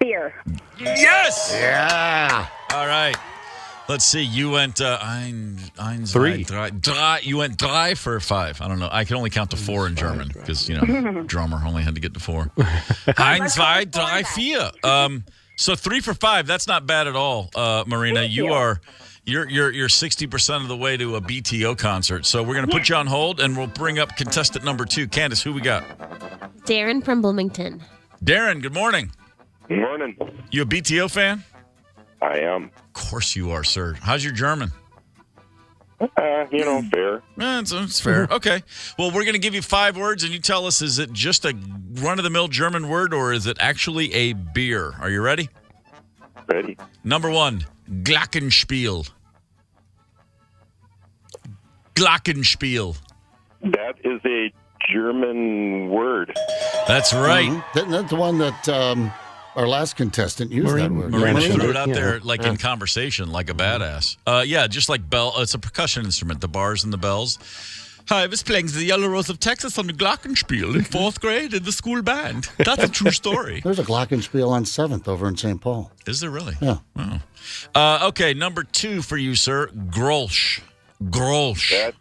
Beer. Yes! Yeah. All right. Let's see. You went eins, 3. drei. You went drei for 5. I don't know. I can only count to 4 in German because, drummer only had to get to 4. Eins, zwei, drei, vier. So 3 for 5. That's not bad at all, Marina. You're 60% of the way to a BTO concert. So we're going to put you on hold, and we'll bring up contestant number 2. Candace, who we got? Darren from Bloomington. Darren, good morning. Good morning. You a BTO fan? I am. Of course you are, sir. How's your German? Fair. It's fair. Okay. Well, we're going to give you 5 words, and you tell us, is it just a run-of-the-mill German word, or is it actually a beer? Are you ready? Ready. Number 1, Glockenspiel. Glockenspiel. That is a German word. That's right. Mm-hmm. Isn't that the one that our last contestant used that word? Marina threw it out there in conversation like a badass. Just like bell. It's a percussion instrument, the bars and the bells. I was playing the Yellow Rose of Texas on the Glockenspiel in 4th grade in the school band. That's a true story. There's a Glockenspiel on 7th over in St. Paul. Is there really? Yeah. Wow. Okay, number 2 for you, sir. Grolsch. Grolsch.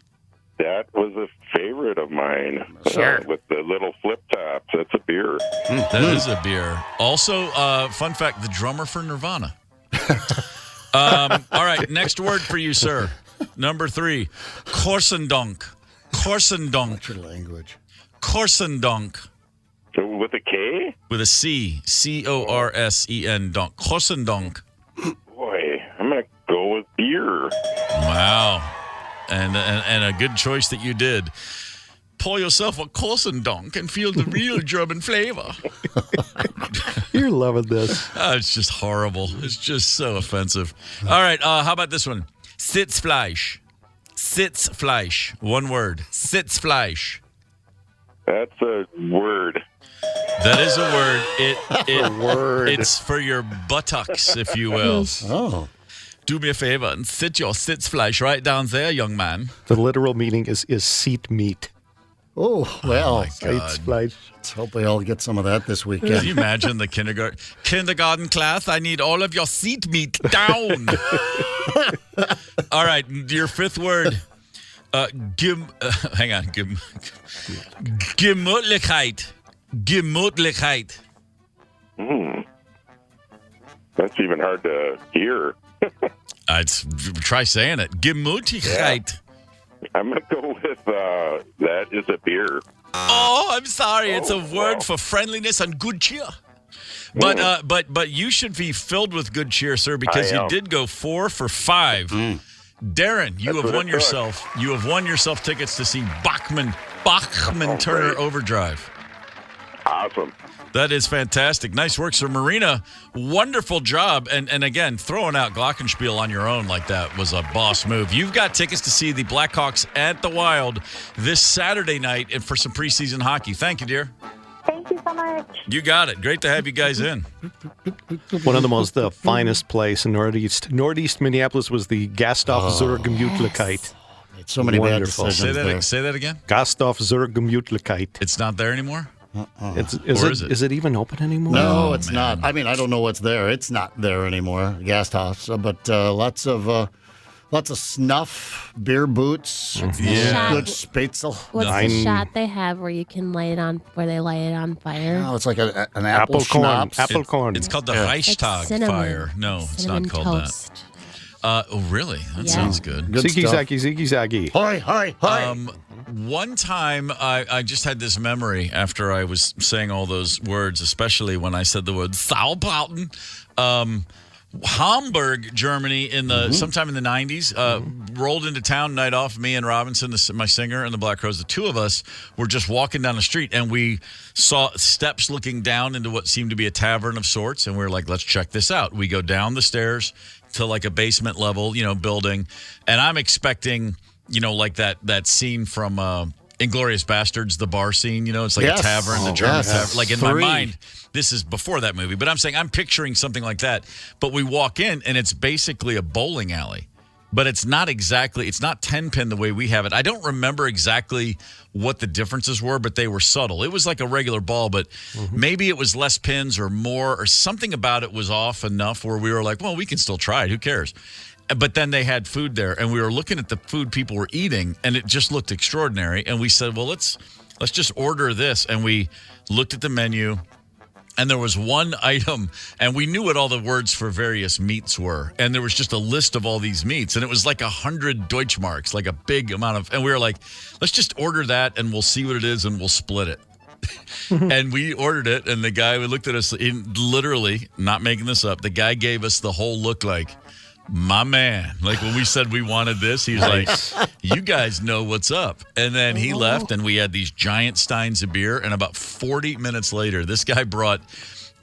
That was a favorite of mine. Sure. With the little flip tops. That's a beer. That is a beer. Also, fun fact, the drummer for Nirvana. All right, next word for you, sir. Number 3, Korsendonk. Korsendonk. What's your language? Korsendonk. With a K? With a C. C-O-R-S-E-N. Donk. Korsendonk. Boy, I'm going to go with beer. Wow. And a good choice that you did. Pour yourself a Korsendonk and feel the real German flavor. You're loving this. It's just horrible. It's just so offensive. All right, how about this one? Sitzfleisch. Sitzfleisch. One word. Sitzfleisch. That's a word. That is a word. It's for your buttocks, if you will. Oh. Do me a favor and sit your Sitzfleisch right down there, young man. The literal meaning is seat meat. Oh, well. Sitzfleisch. Let's hope we all get some of that this weekend. Can you imagine the kindergarten class? I need all of your seat meat down. All right, your 5th word. Hang on. Gemütlichkeit. Gemütlichkeit. That's even hard to hear. Try saying it. Gemütlichkeit. Yeah. I'm going to go with that is a beer. Oh, I'm sorry. It's a word for friendliness and good cheer. But you should be filled with good cheer, sir, because you did go 4 for 5. Darren, you have won yourself. You have won yourself tickets to see Bachman Turner Overdrive. Awesome. That is fantastic. Nice work, sir. Marina, wonderful job. And again, throwing out Glockenspiel on your own like that was a boss move. You've got tickets to see the Blackhawks at the Wild this Saturday night and for some preseason hockey. Thank you, dear. Thank you so much. You got it. Great to have you guys in. One of the finest place in Northeast Minneapolis was the Gasthof zur Gemütlichkeit. So many bad decisions. Say that again. Gasthof zur Gemütlichkeit. It's not there anymore? Is it even open anymore? No, it's not. I mean, I don't know what's there. It's not there anymore, Gasthof's, but lots of snuff, beer boots, good spatzel. What's the shot they have where you can light it on, where they light it on fire? No, it's like an apple schnapps. Apple corn. It's called the Reichstag fire. No, it's not called toast. that. Oh, really? That sounds good. Ziggy-zaggy. Hi. One time, I just had this memory after I was saying all those words, especially when I said the word Sauerbraten. Hamburg, Germany, in the sometime in the 90s, rolled into town night off. Me and Robinson, my singer, and the Black Crowes, the two of us were just walking down the street, and we saw steps looking down into what seemed to be a tavern of sorts, and we were like, let's check this out. We go down the stairs to like a basement level, building, and I'm expecting, like that scene from Inglourious Bastards, the bar scene, it's like a tavern, the German tavern. Like in my mind, this is before that movie, but I'm saying I'm picturing something like that. But we walk in and it's basically a bowling alley, but it's not 10 pin the way we have it. I don't remember exactly what the differences were, but they were subtle. It was like a regular ball, but maybe it was less pins or more, or something about it was off enough where we were like, well, we can still try it. Who cares? But then they had food there, and we were looking at the food people were eating, and it just looked extraordinary. And we said, well, let's just order this. And we looked at the menu, and there was one item, and we knew what all the words for various meats were. And there was just a list of all these meats, and it was like 100 Deutschmarks, like a big amount of. And we were like, let's just order that, and we'll see what it is, and we'll split it. And we ordered it, and the guy who looked at us, literally, not making this up, the guy gave us the whole look like, my man. Like when we said we wanted this, he was like, you guys know what's up. And then he left, and we had these giant steins of beer. And about 40 minutes later, this guy brought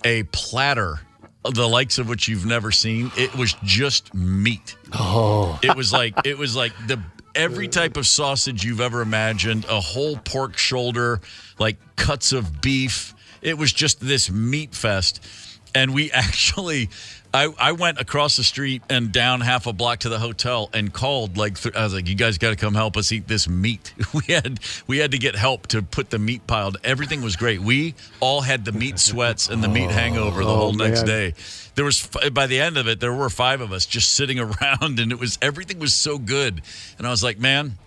a platter, the likes of which you've never seen. It was just meat. Oh. It was like every type of sausage you've ever imagined, a whole pork shoulder, like cuts of beef. It was just this meat fest. And we actually, I went across the street and down half a block to the hotel and called. I was like, you guys got to come help us eat this meat. We had to get help to put the meat piled. Everything was great. We all had the meat sweats and the meat hangover the whole next day. There was, by the end of it, there were 5 of us just sitting around, and everything was so good. And I was like, man,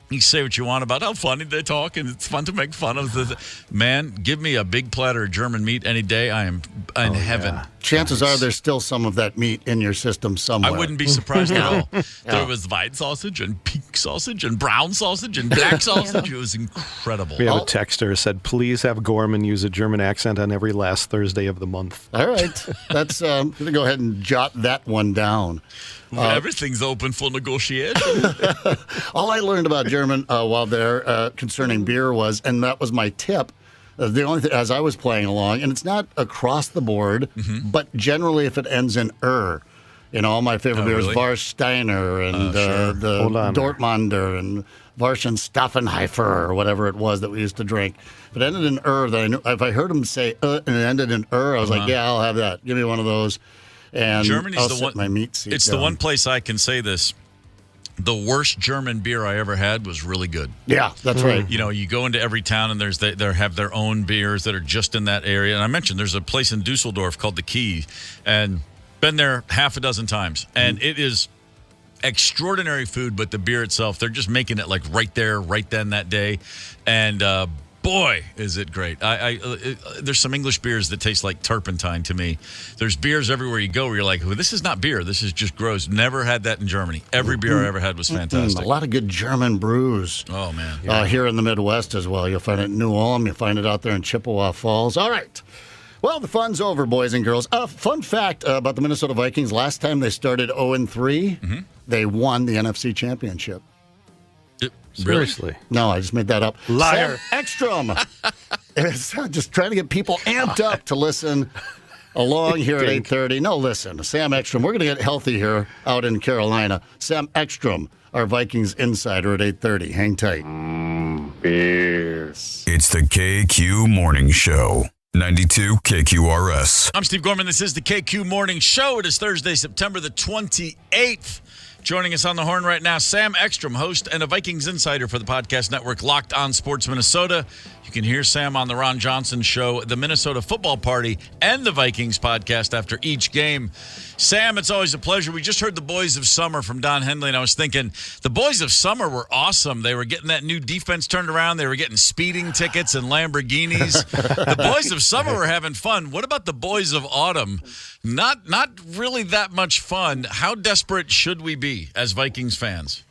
you say what you want about how funny they talk, and it's fun to make fun of the man. Give me a big platter of German meat any day. I am in heaven. Yeah. Chances are there's still some of that meat in your system somewhere. I wouldn't be surprised at all. There was white sausage and pink sausage and brown sausage and black sausage. It was incredible. We have a texter who said, please have Gorman use a German accent on every last Thursday of the month. All right. That's I'm going to go ahead and jot that one down. Everything's open for negotiation. All I learned about German while there concerning beer was, and that was my tip, the only thing, as I was playing along, and it's not across the board, but generally if it ends in all my favorite beers, really? Warsteiner and the Dortmunder and Warschenstaffenheifer or whatever it was that we used to drink. If it ended in that I knew, if I heard him say and it ended in I was like, yeah, I'll have that. Give me one of those. And Germany's I'll the sit one. my meat seat It's down. the one place I can say this. The worst German beer I ever had was really good. Yeah, that's right. You know, you go into every town and they have their own beers that are just in that area. And I mentioned there's a place in Dusseldorf called The Key, and been there half a dozen times. And it is extraordinary food, but the beer itself, they're just making it like right there, right then that day. And boy, is it great. There's some English beers that taste like turpentine to me. There's beers everywhere you go where you're like, well, this is not beer. This is just gross. Never had that in Germany. Every beer I ever had was fantastic. A lot of good German brews. Oh, man. Here in the Midwest as well. You'll find it in New Ulm. You'll find it out there in Chippewa Falls. All right. Well, the fun's over, boys and girls. Fun fact about the Minnesota Vikings. Last time they started 0-3, they won the NFC Championship. Seriously? No, I just made that up. Liar. Sam Ekstrom is just trying to get people amped up to listen along here at 8:30. No, listen, Sam Ekstrom. We're going to get healthy here out in Carolina. Sam Ekstrom, our Vikings insider at 8:30. Hang tight. Beers. It's the KQ Morning Show. 92 KQRS. I'm Steve Gorman. This is the KQ Morning Show. It is Thursday, September the 28th. Joining us on the horn right now, Sam Ekstrom, host and a Vikings insider for the podcast network Locked On Sports Minnesota. You can hear Sam on the Ron Johnson Show, the Minnesota Football Party, and the Vikings podcast after each game. Sam, it's always a pleasure. We just heard the Boys of Summer from Don Henley, and I was thinking the Boys of Summer were awesome. They were getting that new defense turned around. They were getting speeding tickets and Lamborghinis. The Boys of Summer were having fun. What about the Boys of Autumn? Not really that much fun. How desperate should we be as Vikings fans?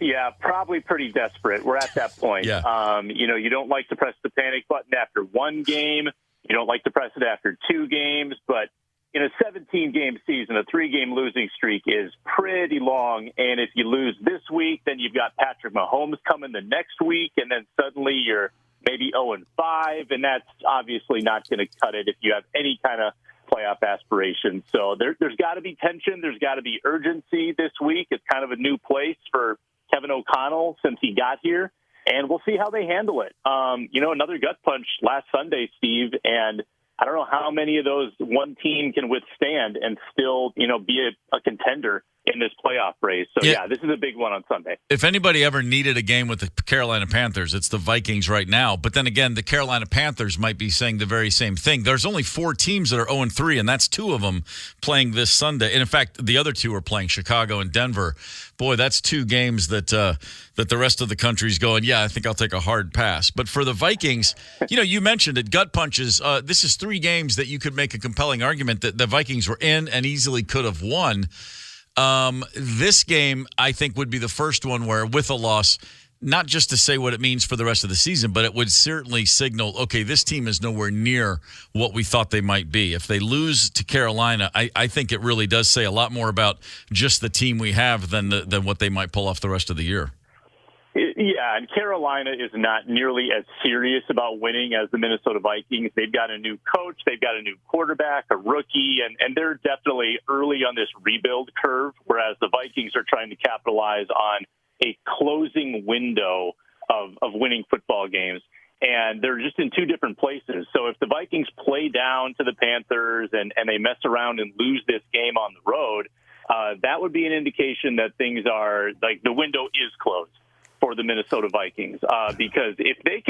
Yeah, probably pretty desperate. We're at that point. Yeah. You don't like to press the panic button after one game. You don't like to press it after 2 games. But in a 17-game season, a 3-game losing streak is pretty long. And if you lose this week, then you've got Patrick Mahomes coming the next week, and then suddenly you're maybe 0-5, and that's obviously not going to cut it if you have any kind of playoff aspirations. So there's got to be tension. There's got to be urgency this week. It's kind of a new place for Kevin O'Connell since he got here, and we'll see how they handle it. Another gut punch last Sunday, Steve, and I don't know how many of those one team can withstand and still, be a contender in this playoff race. So, yeah, this is a big one on Sunday. If anybody ever needed a game with the Carolina Panthers, it's the Vikings right now. But then again, the Carolina Panthers might be saying the very same thing. There's only 4 teams that are 0-3, and that's 2 of them playing this Sunday. And in fact, the other 2 are playing, Chicago and Denver. Boy, that's 2 games that the rest of the country's going, yeah, I think I'll take a hard pass. But for the Vikings, you mentioned it, gut punches. This is 3 games that you could make a compelling argument that the Vikings were in and easily could have won. This game, I think, would be the first one where, with a loss, not just to say what it means for the rest of the season, but it would certainly signal, okay, this team is nowhere near what we thought they might be. If they lose to Carolina, I think it really does say a lot more about just the team we have than what they might pull off the rest of the year. Yeah, and Carolina is not nearly as serious about winning as the Minnesota Vikings. They've got a new coach, they've got a new quarterback, a rookie, and they're definitely early on this rebuild curve, whereas the Vikings are trying to capitalize on a closing window of winning football games. And they're just in two different places. So if the Vikings play down to the Panthers and they mess around and lose this game on the road, that would be an indication that things are, like, the window is closed for the Minnesota Vikings, because if they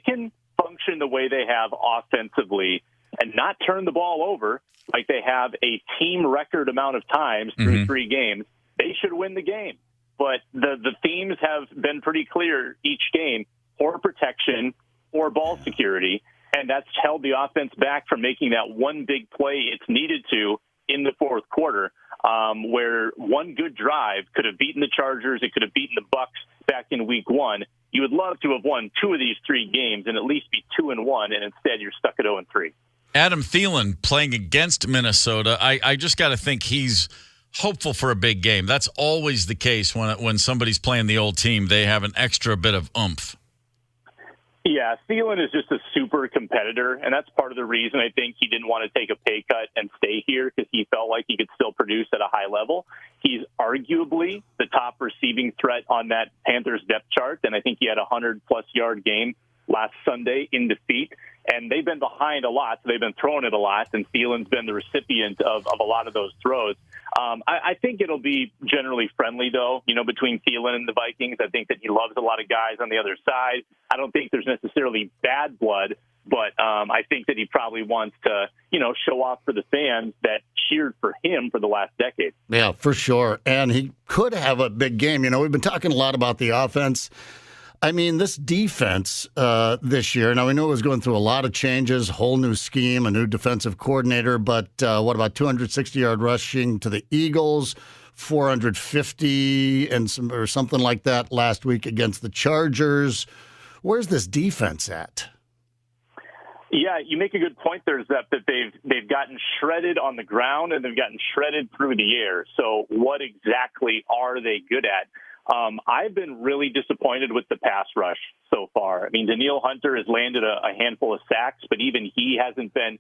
can function the way they have offensively and not turn the ball over like they have a team record amount of times through 3 games, they should win the game. But the themes have been pretty clear each game: poor protection or ball security, and that's held the offense back from making that one big play it's needed to in the fourth quarter, where one good drive could have beaten the Chargers, it could have beaten the Bucs back in week 1. You would love to have won 2 of these 3 games and at least be 2-1, and instead you're stuck at 0-3. Adam Thielen playing against Minnesota, I just got to think he's hopeful for a big game. That's always the case when somebody's playing the old team. They have an extra bit of oomph. Yeah, Thielen is just a super competitor, and that's part of the reason I think he didn't want to take a pay cut and stay here, because he felt like he could still produce at a high level. He's arguably the top receiving threat on that Panthers depth chart, and I think he had a 100-plus yard game last Sunday in defeat. And they've been behind a lot, so they've been throwing it a lot, and Thielen's been the recipient of a lot of those throws. I think it'll be generally friendly, though, between Thielen and the Vikings. I think that he loves a lot of guys on the other side. I don't think there's necessarily bad blood, but I think that he probably wants to, show off for the fans that cheered for him for the last decade. Yeah, for sure. And he could have a big game. We've been talking a lot about the offense. I mean, this defense this year, now we know it was going through a lot of changes, whole new scheme, a new defensive coordinator, but what about 260-yard rushing to the Eagles, 450 or something like that last week against the Chargers? Where's this defense at? Yeah, you make a good point there, Zep, that they've gotten shredded on the ground and they've gotten shredded through the air. So what exactly are they good at? I've been really disappointed with the pass rush so far. I mean, Danielle Hunter has landed a handful of sacks, but even he hasn't been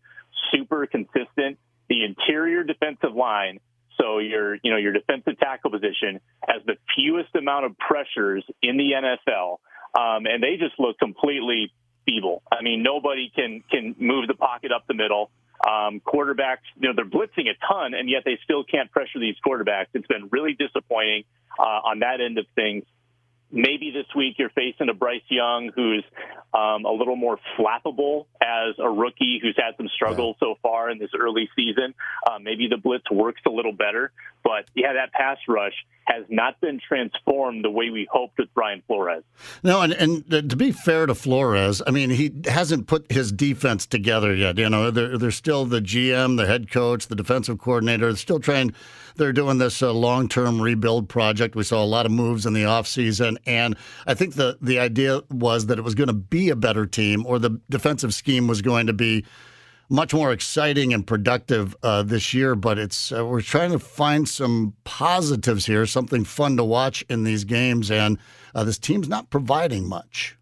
super consistent. The interior defensive line, so your defensive tackle position, has the fewest amount of pressures in the NFL, and they just look completely feeble. I mean, nobody can move the pocket up the middle. Quarterbacks, they're blitzing a ton, and yet they still can't pressure these quarterbacks. It's been really disappointing on that end of things. Maybe this week you're facing a Bryce Young who's a little more flappable as a rookie who's had some struggles so far in this early season. Maybe the blitz works a little better. But, yeah, that pass rush has not been transformed the way we hoped with Brian Flores. No, and to be fair to Flores, I mean, he hasn't put his defense together yet. They're still the GM, the head coach, the defensive coordinator. They're still trying. They're doing this long-term rebuild project. We saw a lot of moves in the offseason, and I think the idea was that it was going to be a better team, or the defensive scheme was going to be much more exciting and productive this year, but we're trying to find some positives here, something fun to watch in these games, and this team's not providing much.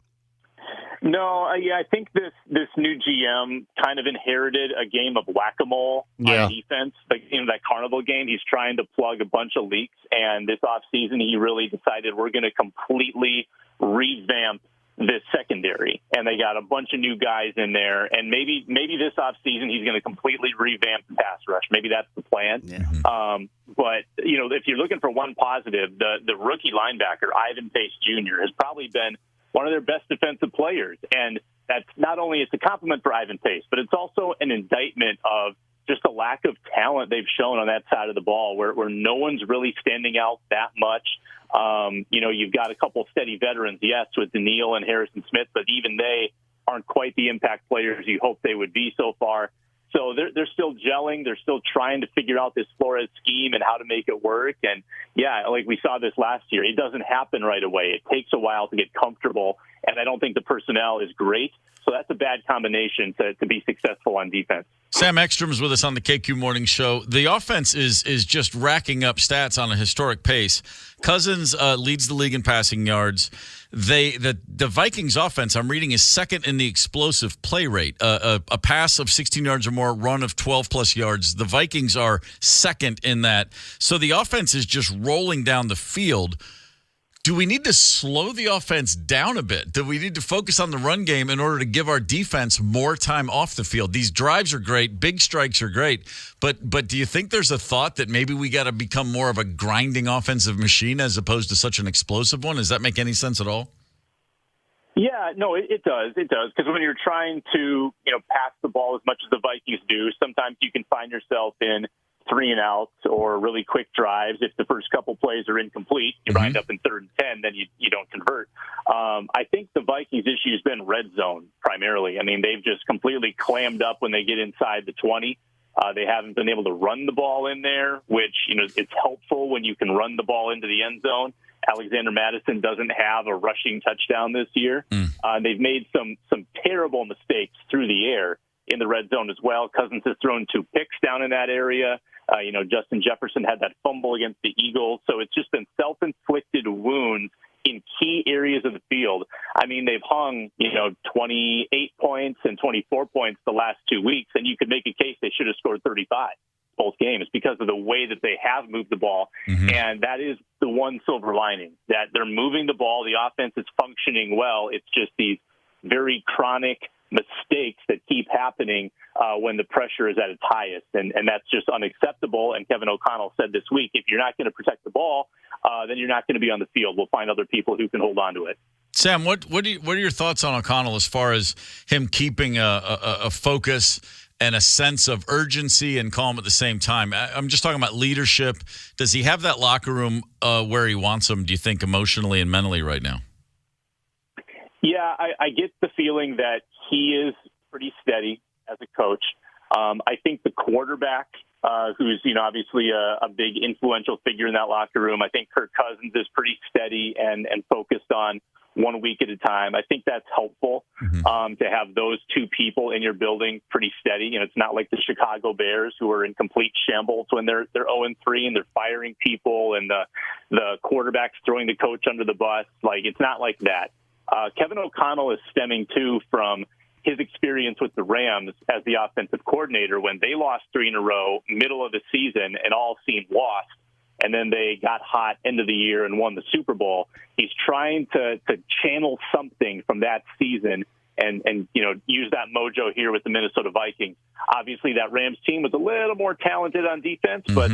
No, I think this new GM kind of inherited a game of whack-a-mole on defense, that carnival game. He's trying to plug a bunch of leaks, and this offseason he really decided we're going to completely revamp this secondary, and they got a bunch of new guys in there, and maybe this offseason he's going to completely revamp the pass rush. Maybe that's the plan. Yeah. But if you're looking for one positive, the rookie linebacker Ivan Pace Jr. has probably been one of their best defensive players, and that's not only it's a compliment for Ivan Pace, but it's also an indictment of just a lack of talent they've shown on that side of the ball, where no one's really standing out that much. You've got a couple steady veterans, yes, with Daniil and Harrison Smith, but even they aren't quite the impact players you hope they would be so far. So they're still gelling. They're still trying to figure out this Flores scheme and how to make it work. And, yeah, like we saw this last year, it doesn't happen right away. It takes a while to get comfortable, and I don't think the personnel is great. So that's a bad combination to be successful on defense. Sam Ekstrom's with us on the KQ Morning Show. The offense is just racking up stats on a historic pace. Cousins leads the league in passing yards. The Vikings offense, I'm reading, is second in the explosive play rate. A pass of 16 yards or more, run of 12-plus yards. The Vikings are second in that. So the offense is just rolling down the field. Do we need to slow the offense down a bit? Do we need to focus on the run game in order to give our defense more time off the field? These drives are great. Big strikes are great. But do you think there's a thought that maybe we got to become more of a grinding offensive machine as opposed to such an explosive one? Does that make any sense at all? Yeah, no, it does. It does. Because when you're trying to, pass the ball as much as the Vikings do, sometimes you can find yourself in 3-and-outs or really quick drives. If the first couple plays are incomplete, you wind up in 3rd and 10, then you don't convert. I think the Vikings' issue has been red zone primarily. I mean, they've just completely clammed up when they get inside the 20. They haven't been able to run the ball in there, which, it's helpful when you can run the ball into the end zone. Alexander Madison doesn't have a rushing touchdown this year. They've made some terrible mistakes through the air in the red zone as well. Cousins has thrown 2 picks down in that area. Justin Jefferson had that fumble against the Eagles. So it's just been self-inflicted wounds in key areas of the field. I mean, they've hung, 28 points and 24 points the last 2 weeks, and you could make a case they should have scored 35 both games because of the way that they have moved the ball. And that is the one silver lining, that they're moving the ball. The offense is functioning well. It's just these very chronic mistakes that keep happening when the pressure is at its highest. And that's just unacceptable. And Kevin O'Connell said this week, if you're not going to protect the ball, then you're not going to be on the field. We'll find other people who can hold on to it. Sam, what are your thoughts on O'Connell as far as him keeping a focus and a sense of urgency and calm at the same time? I'm just talking about leadership. Does he have that locker room where he wants them, do you think, emotionally and mentally right now? Yeah, I get the feeling that he is pretty steady as a coach. I think the quarterback, who's obviously a big influential figure in that locker room, I think Kirk Cousins is pretty steady and focused on 1 week at a time. I think that's helpful to have those two people in your building pretty steady. It's not like the Chicago Bears who are in complete shambles when they're 0-3 and they're firing people and the quarterback's throwing the coach under the bus. Like, it's not like that. Kevin O'Connell is stemming, too, from his experience with the Rams as the offensive coordinator when they lost 3 in a row, middle of the season, and all seemed lost. And then they got hot end of the year and won the Super Bowl. He's trying to channel something from that season and use that mojo here with the Minnesota Vikings. Obviously, that Rams team was a little more talented on defense, but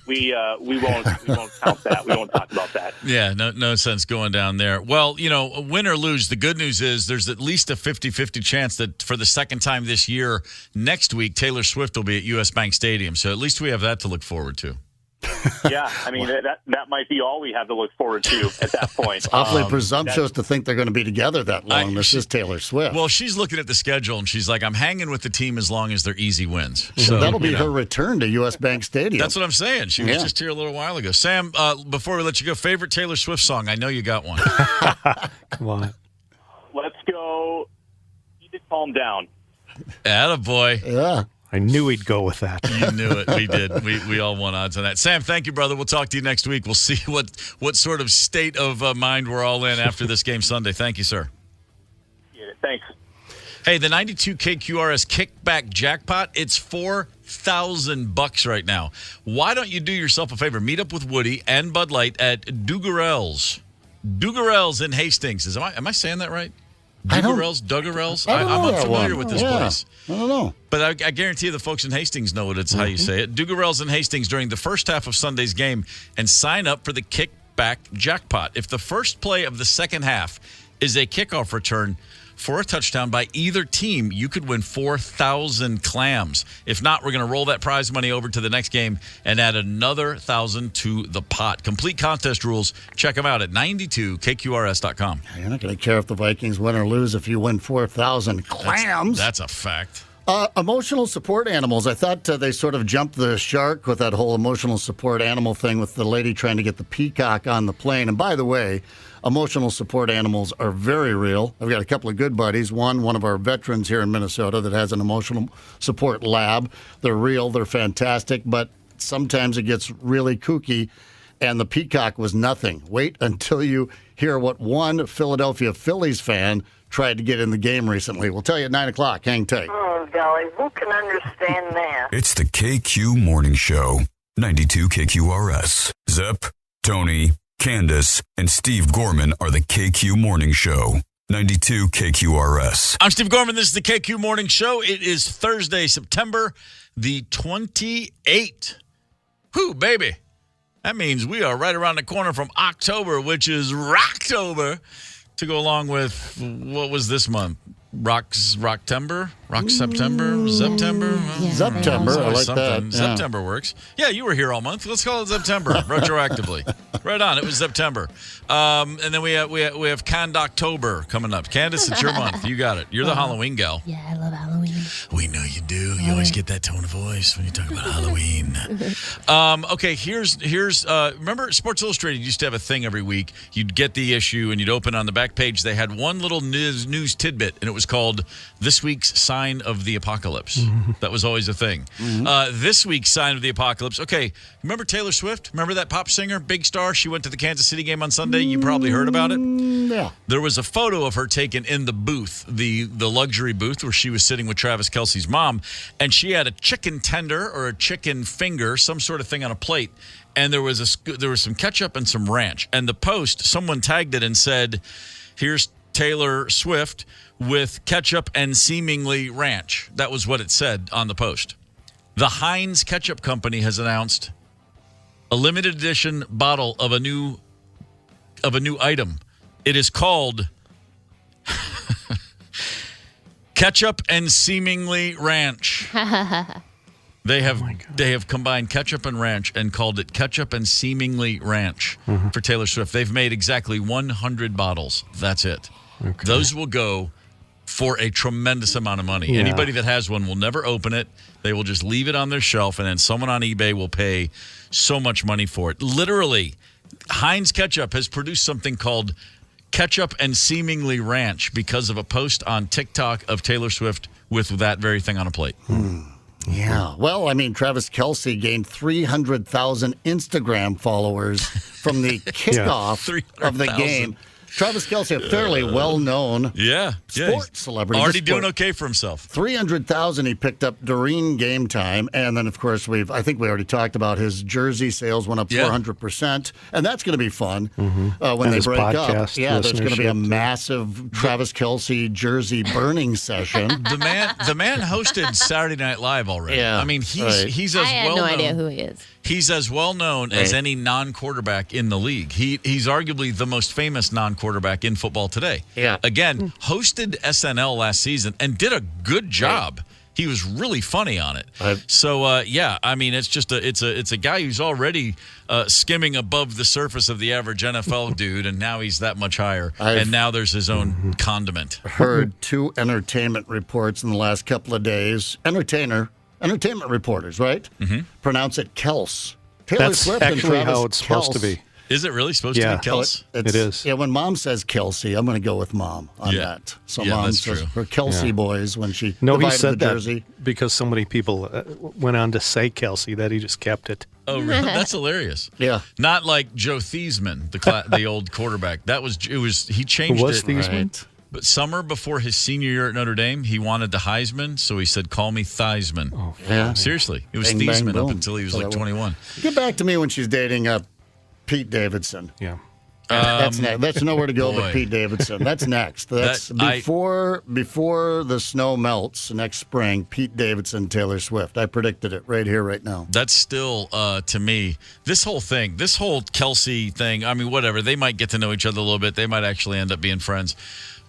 we won't count that. We won't talk about that. Yeah, no sense going down there. Well, win or lose, the good news is there's at least a 50-50 chance that for the second time this year, next week, Taylor Swift will be at U.S. Bank Stadium. So at least we have that to look forward to. Yeah, I mean, that might be all we have to look forward to at that point. It's awfully presumptuous to think they're going to be together that long. This is Taylor Swift. Well, she's looking at the schedule, and she's like, I'm hanging with the team as long as they're easy wins. So that'll be her return to U.S. Bank Stadium. That's what I'm saying. She was just here a little while ago. Sam, before we let you go, favorite Taylor Swift song? I know you got one. Come on. Let's go. Need to calm down. Attaboy. Yeah. I knew he'd go with that. You knew it. We did. We all won odds on that. Sam, thank you, brother. We'll talk to you next week. We'll see what sort of state of mind we're all in after this game Sunday. Thank you, sir. Yeah, thanks. Hey, the 92 KQRS kickback jackpot, it's $4,000 right now. Why don't you do yourself a favor? Meet up with Woody and Bud Light at Dugarel's. Dugarel's in Hastings. Am I saying that right? Dugarel's? I'm unfamiliar with this place. I don't know. But I guarantee you the folks in Hastings know how you say it. Dugarel's in Hastings during the first half of Sunday's game and sign up for the kickback jackpot. If the first play of the second half is a kickoff return for a touchdown by either team, you could win 4,000 clams. If not, we're going to roll that prize money over to the next game and add another 1,000 to the pot. Complete contest rules. Check them out at 92kqrs.com. You're not going to care if the Vikings win or lose if you win 4,000 clams. That's a fact. Emotional support animals. I thought they sort of jumped the shark with that whole emotional support animal thing with the lady trying to get the peacock on the plane. And by the way, emotional support animals are very real. I've got a couple of good buddies. One of our veterans here in Minnesota that has an emotional support lab. They're real. They're fantastic. But sometimes it gets really kooky. And the peacock was nothing. Wait until you hear what one Philadelphia Phillies fan tried to get in the game recently. We'll tell you at 9 o'clock. Hang tight. Oh, golly, who can understand that? It's the KQ Morning Show, 92 KQRS. Zep, Tony, Candace, and Steve Gorman are the KQ Morning Show, 92 KQRS. I'm Steve Gorman. This is the KQ Morning Show. It is Thursday, September the 28th. Whew, baby. That means we are right around the corner from October, which is Rocktober, to go along with, what was this month? Rocktember? September? September? Yeah. September. I like that. Yeah. September works. Yeah, you were here all month. Let's call it September, retroactively. Right on. It was September. And then we have Condoctober coming up. Candace, it's your month. You got it. You're the Halloween gal. Yeah, I love Halloween. We know you do. You always get that tone of voice when you talk about Halloween. Okay, here's remember Sports Illustrated used to have a thing every week. You'd get the issue and you'd open on the back page. They had one little news tidbit, and it was called This Week's Sign of the Apocalypse. That was always a thing. This week's Sign of the Apocalypse. Okay, remember Taylor Swift? Remember that pop singer, big star? She went to the Kansas City game on Sunday. You probably heard about it. Yeah. There was a photo of her taken in the booth, the luxury booth where she was sitting with Travis Kelce's mom, and she had a chicken tender or a chicken finger, some sort of thing on a plate, and there was some ketchup and some ranch. And the post, someone tagged it and said, "Here's Taylor Swift with ketchup and seemingly ranch." That was what it said on the post. The Heinz Ketchup Company has announced a limited edition bottle of a new item. It is called Ketchup and Seemingly Ranch. They have combined ketchup and ranch and called it Ketchup and Seemingly Ranch for Taylor Swift. They've made exactly 100 bottles. That's it. Okay. Those will go for a tremendous amount of money. Yeah. Anybody that has one will never open it. They will just leave it on their shelf, and then someone on eBay will pay so much money for it. Literally, Heinz Ketchup has produced something called Ketchup and Seemingly Ranch because of a post on TikTok of Taylor Swift with that very thing on a plate. Yeah. Well, I mean, Travis Kelce gained 300,000 Instagram followers from the kickoff of the game. Travis Kelce, a fairly well-known sports celebrity. Already doing okay for himself. 300,000 he picked up during game time. And then, of course, I think we already talked about his jersey sales went up 400%. And that's going to be fun when they break up. Yeah, there's going to be a massive Travis Kelce jersey burning session. The man hosted Saturday Night Live already. Yeah. I mean, he's as well-known. I had no idea who he is. He's as well known as any non-quarterback in the league. He's arguably the most famous non-quarterback in football today. Yeah. Again, hosted SNL last season and did a good job. He was really funny on it. I mean, it's just it's a guy who's already skimming above the surface of the average NFL dude, and now he's that much higher. And now there's his own condiment. Heard 2 entertainment reports in the last couple of days. Entertainment reporters, right? Pronounce it Kels. That's Swift actually how it's supposed to be. Is it really supposed to be Kels? It is. Yeah, when Mom says Kelsey, I'm going to go with Mom on that. So Mom says her Kelsey boys when she divided he said the jersey. That because so many people went on to say Kelsey that he just kept it. Oh, really? That's hilarious. Yeah. Not like Joe Theismann, the old quarterback. He changed it. Theismann? Right. But summer before his senior year at Notre Dame, he wanted the Heisman, so he said, "Call me Theismann." Oh, yeah. Seriously. It was Theismann up until he was like 21. Get back to me when she's dating Pete Davidson. Yeah. That's next. That's nowhere to go but Pete Davidson. That's next. That's before the snow melts next spring. Pete Davidson, Taylor Swift. I predicted it right here, right now. That's still to me this whole Kelce thing. I mean, whatever. They might get to know each other a little bit. They might actually end up being friends.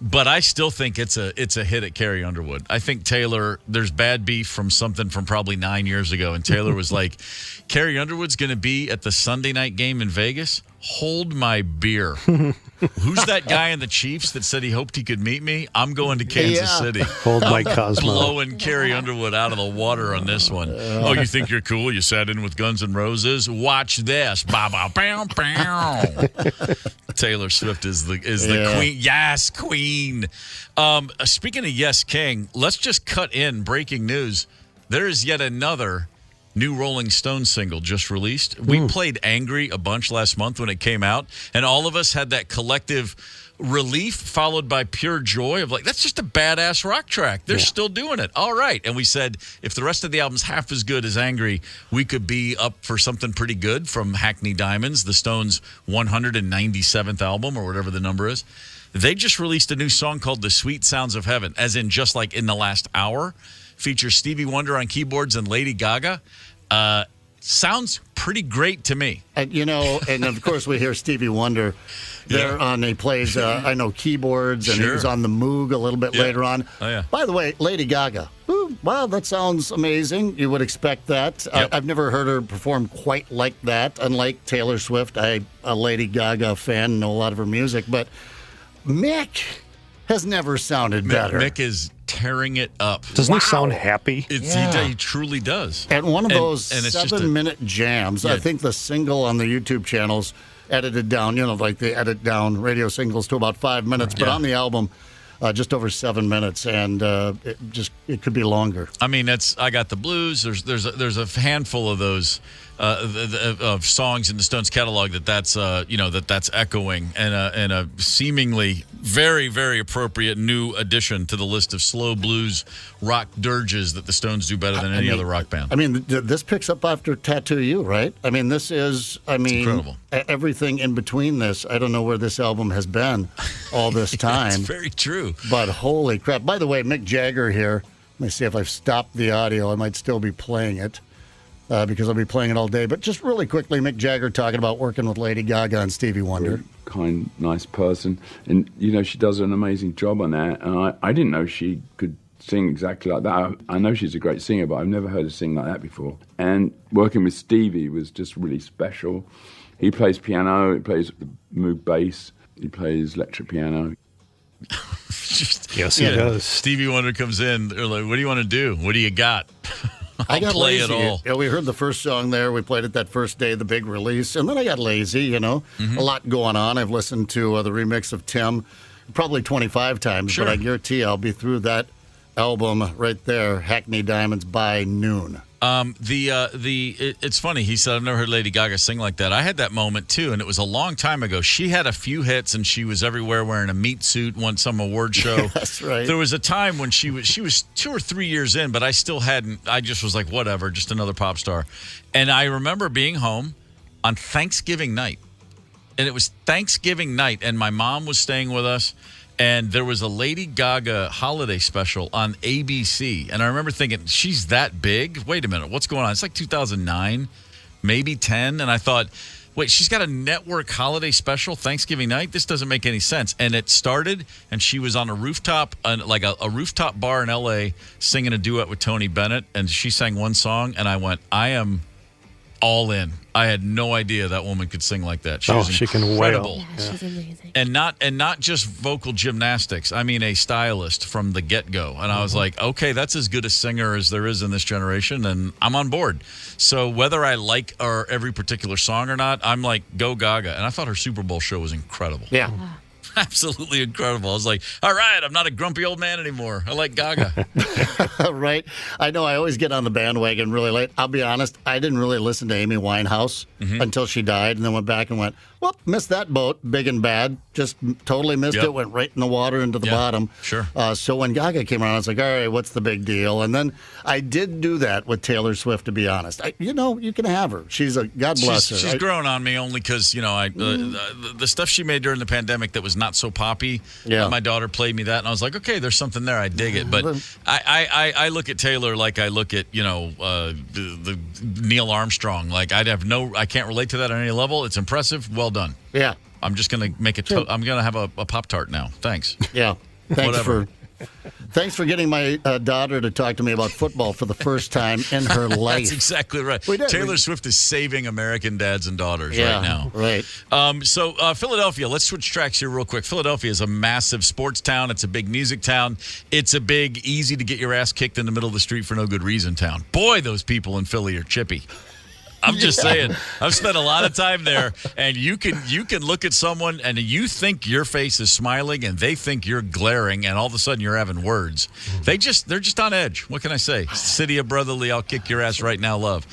But I still think it's a hit at Carrie Underwood. I think Taylor, there's bad beef from something from probably 9 years ago, and Taylor was like, "Carrie Underwood's going to be at the Sunday night game in Vegas. Hold my beer. Who's that guy in the Chiefs that said he hoped he could meet me? I'm going to Kansas City. Hold my Cosmo. Blowing Carrie Underwood out of the water on this one. Oh, you think you're cool? You sat in with Guns N' Roses? Watch this. Bow, bow, bow, bow. Taylor Swift is the queen. Yes, queen. Speaking of Yes, King, let's just cut in breaking news. There is yet another new Rolling Stones single just released. We played Angry a bunch last month when it came out, and all of us had that collective relief followed by pure joy of like, that's just a badass rock track. They're still doing it. All right. And we said, if the rest of the album's half as good as Angry, we could be up for something pretty good from Hackney Diamonds, the Stones' 197th album or whatever the number is. They just released a new song called The Sweet Sounds of Heaven, as in just like in the last hour. Features Stevie Wonder on keyboards and Lady Gaga. Sounds pretty great to me. And of course we hear Stevie Wonder there he plays, I know, keyboards, and he was on the Moog a little bit later on. Oh, yeah. By the way, Lady Gaga. Ooh, wow, that sounds amazing. You would expect that. I've never heard her perform quite like that. Unlike Taylor Swift, I'm a Lady Gaga fan, know a lot of her music, but Mick has never sounded better. Mick is tearing it up. Doesn't he sound happy? He truly does. And one of those 7-minute jams, I think the single on the YouTube channels edited down, like they edit down radio singles to about 5 minutes, but on the album, just over 7 minutes, and it could be longer. I mean, I Got the Blues. There's a handful of those of songs in the Stones catalog that's echoing, and a seemingly very, very appropriate new addition to the list of slow blues rock dirges that the Stones do better than any other rock band. I mean, this picks up after Tattoo You, right? I mean, this is, incredible. Everything in between this. I don't know where this album has been all this time. It's very true. But holy crap. By the way, Mick Jagger here. Let me see if I've stopped the audio. I might still be playing it. Because I'll be playing it all day. But just really quickly, Mick Jagger talking about working with Lady Gaga and Stevie Wonder. Very kind, nice person. And, she does an amazing job on that. And I didn't know she could sing exactly like that. I know she's a great singer, but I've never heard her sing like that before. And working with Stevie was just really special. He plays piano, he plays the Moog bass, he plays electric piano. Yes, he does. Stevie Wonder comes in. They're like, what do you want to do? What do you got? I got play lazy. it all. Yeah, we heard the first song there. We played it that first day of the big release. And then I got lazy, A lot going on. I've listened to the remix of Tim probably 25 times. But I guarantee I'll be through that album right there, Hackney Diamonds, by noon. It's funny. He said, I've never heard Lady Gaga sing like that. I had that moment too, and it was a long time ago. She had a few hits, and she was everywhere wearing a meat suit, won some award show. That's right. There was a time when she was 2 or 3 years in, but I still hadn't. I just was like, whatever, just another pop star. And I remember being home on Thanksgiving night, and it was Thanksgiving night, and my mom was staying with us. And there was a Lady Gaga holiday special on ABC. And I remember thinking, she's that big? Wait a minute, what's going on? It's like 2009, maybe 10. And I thought, wait, she's got a network holiday special Thanksgiving night? This doesn't make any sense. And it started, and she was on a rooftop, like a rooftop bar in L.A. singing a duet with Tony Bennett. And she sang one song, and I went, I am all in. I had no idea that woman could sing like that. She was incredible. Yeah, she's amazing. And not just vocal gymnastics. I mean, a stylist from the get-go. And I was like, okay, that's as good a singer as there is in this generation, and I'm on board. So whether I like every particular song or not, I'm like, go Gaga. And I thought her Super Bowl show was incredible. Yeah. Absolutely incredible. I was like, all right, I'm not a grumpy old man anymore. I like Gaga. Right. I know I always get on the bandwagon really late. I'll be honest, I didn't really listen to Amy Winehouse until she died, and then went back and went, well, missed that boat, big and bad. Just totally missed it, went right in the water into the bottom. Sure. So when Gaga came around, I was like, all right, what's the big deal? And then I did do that with Taylor Swift, to be honest. You can have her. She's God bless her. She's grown on me only because, the stuff she made during the pandemic that was not so poppy. Yeah. My daughter played me that, and I was like, okay, there's something there. I dig it. But I look at Taylor like I look at, the Neil Armstrong. Like I can't relate to that on any level. It's impressive. Well done. Yeah. I'm just going to make it. I'm going to have a Pop-Tart now. Thanks. Yeah. Thanks Whatever. for Thanks for getting my daughter to talk to me about football for the first time in her life. That's exactly right. We did. Taylor Swift is saving American dads and daughters Yeah, right now. right. So Philadelphia, let's switch tracks here real quick. Philadelphia is a massive sports town. It's a big music town. It's a big, easy to get your ass kicked in the middle of the street for no good reason town. Boy, those people in Philly are chippy. I'm just saying. I've spent a lot of time there, and you can look at someone and you think your face is smiling, and they think you're glaring, and all of a sudden you're having words. They're just on edge. What can I say? City of brotherly, I'll kick your ass right now, love.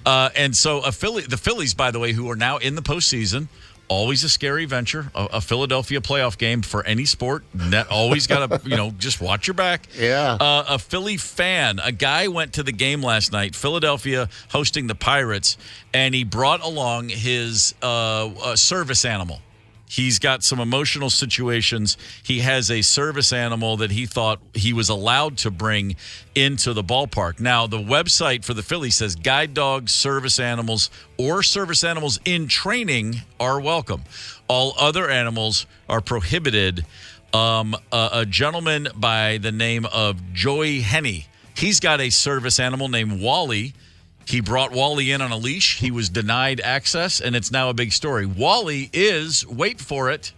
And so the Phillies, by the way, who are now in the postseason. Always a scary venture, a Philadelphia playoff game for any sport. Always got to, just watch your back. Yeah. A Philly fan, a guy went to the game last night, Philadelphia hosting the Pirates, and he brought along his service animal. He's got some emotional situations. He has a service animal that he thought he was allowed to bring into the ballpark. Now, the website for the Phillies says guide dogs, service animals, or service animals in training are welcome. All other animals are prohibited. A gentleman by the name of Joey Henney, he's got a service animal named Wally. He brought Wally in on a leash. He was denied access, and it's now a big story. Wally is, wait for it,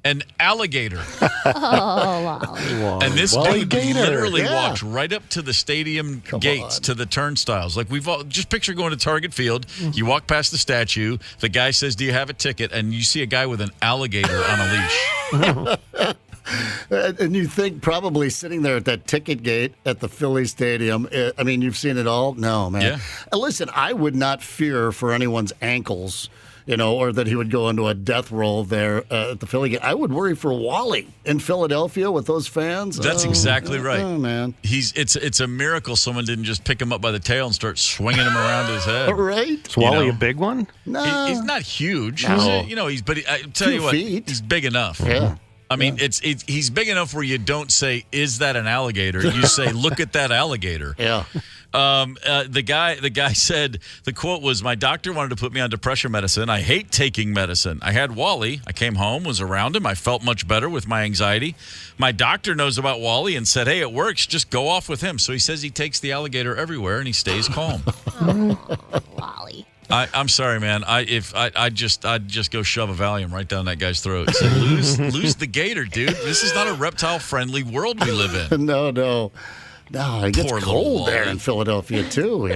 an alligator. Wally. And this dude literally walked right up to the stadium gates, on. to the turnstiles. Like we've all just picture going to Target Field. You walk past the statue. The guy says, "Do you have a ticket?" And you see a guy with an alligator on a leash. And you think probably sitting there at that ticket gate at the Philly Stadium, I mean, you've seen it all? No, man. Yeah. Listen, I would not fear for anyone's ankles, or that he would go into a death roll there at the Philly gate. I would worry for Wally in Philadelphia with those fans. That's exactly right. Oh, man. It's a miracle someone didn't just pick him up by the tail and start swinging him around his head. Right? Is Wally a big one? No. He's not huge. No. But I tell you what, 2 feet. he's big enough. Yeah. I mean, he's big enough where you don't say, "Is that an alligator?" You say, "Look at that alligator." Yeah. The guy said, the quote was, "My doctor wanted to put me on depression medicine. I hate taking medicine. I had Wally. I came home, was around him. I felt much better with my anxiety. My doctor knows about Wally and said, hey, it works. Just go off with him." So he says he takes the alligator everywhere and he stays calm. Wally. I'm sorry, man. I'd just go shove a Valium right down that guy's throat. Say, lose the gator, dude. This is not a reptile-friendly world we live in. No, it gets Poor little cold there Wally. in Philadelphia, too,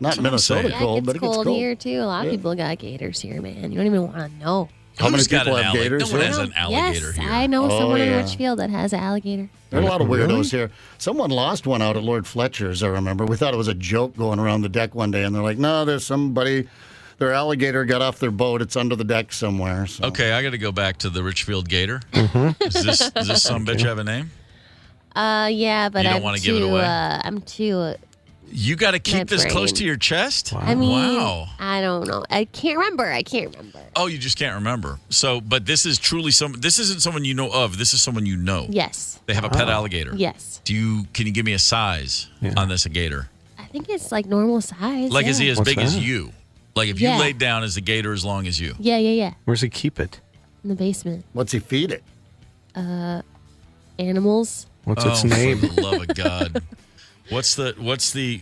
Not Minnesota Yeah, cold, it but gets it gets cold cold. here, too. A lot of people got gators here, man. You don't even want to know. How many Who's got people an have gators No one here? has an alligator Yes, here. I know someone in yeah. Richfield that has an alligator. There are a lot of Really? weirdos here. Someone lost one out at Lord Fletcher's, I remember. We thought it was a joke going around the deck one day, and they're like, no, there's somebody, their alligator got off their boat. It's under the deck somewhere. So. Okay, I got to go back to the Richfield Gator. Does this some bitch have a name? Yeah, but You don't I'm wanna too, give it away? I'm too. You got to keep My this close brain. to your chest? I mean, Wow. I don't know. I can't remember. Oh, you just can't remember. So, but this is truly this isn't someone you know of. This is someone you know. Yes. They have a pet alligator. Yes. Can you give me a size on this gator? I think it's like normal size. Like, is he as What's big as that? you? Like, if you Yeah. laid down, is the gator as long as you? Yeah. Where's he keep it? In the basement. What's he feed it? Animals. What's its name? For the love of God. What's the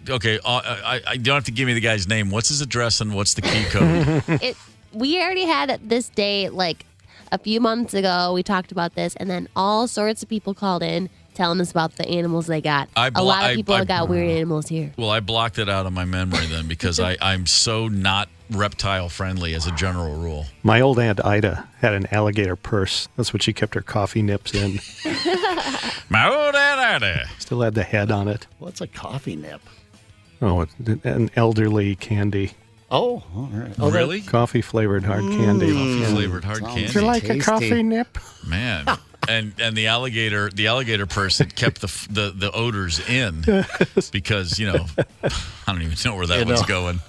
okay, I don't have to give me the guy's name. What's his address and what's the key code? We already had it this day like a few months ago. We talked about this, and then all sorts of people called in telling us about the animals they got. A lot of people got weird animals here. Well, I blocked it out of my memory then because I'm so not reptile friendly as a general rule. My old Aunt Ida had an alligator purse. That's what she kept her coffee nips in. My old Aunt Ida. Still had the head on it. What's a coffee nip? Oh, an elderly candy. Oh, all right. Oh, really? Coffee flavored hard candy. Coffee flavored hard candy. Would you like Tasty. a coffee nip? Man. And the alligator person kept the odors in because, I don't even know where that one's going.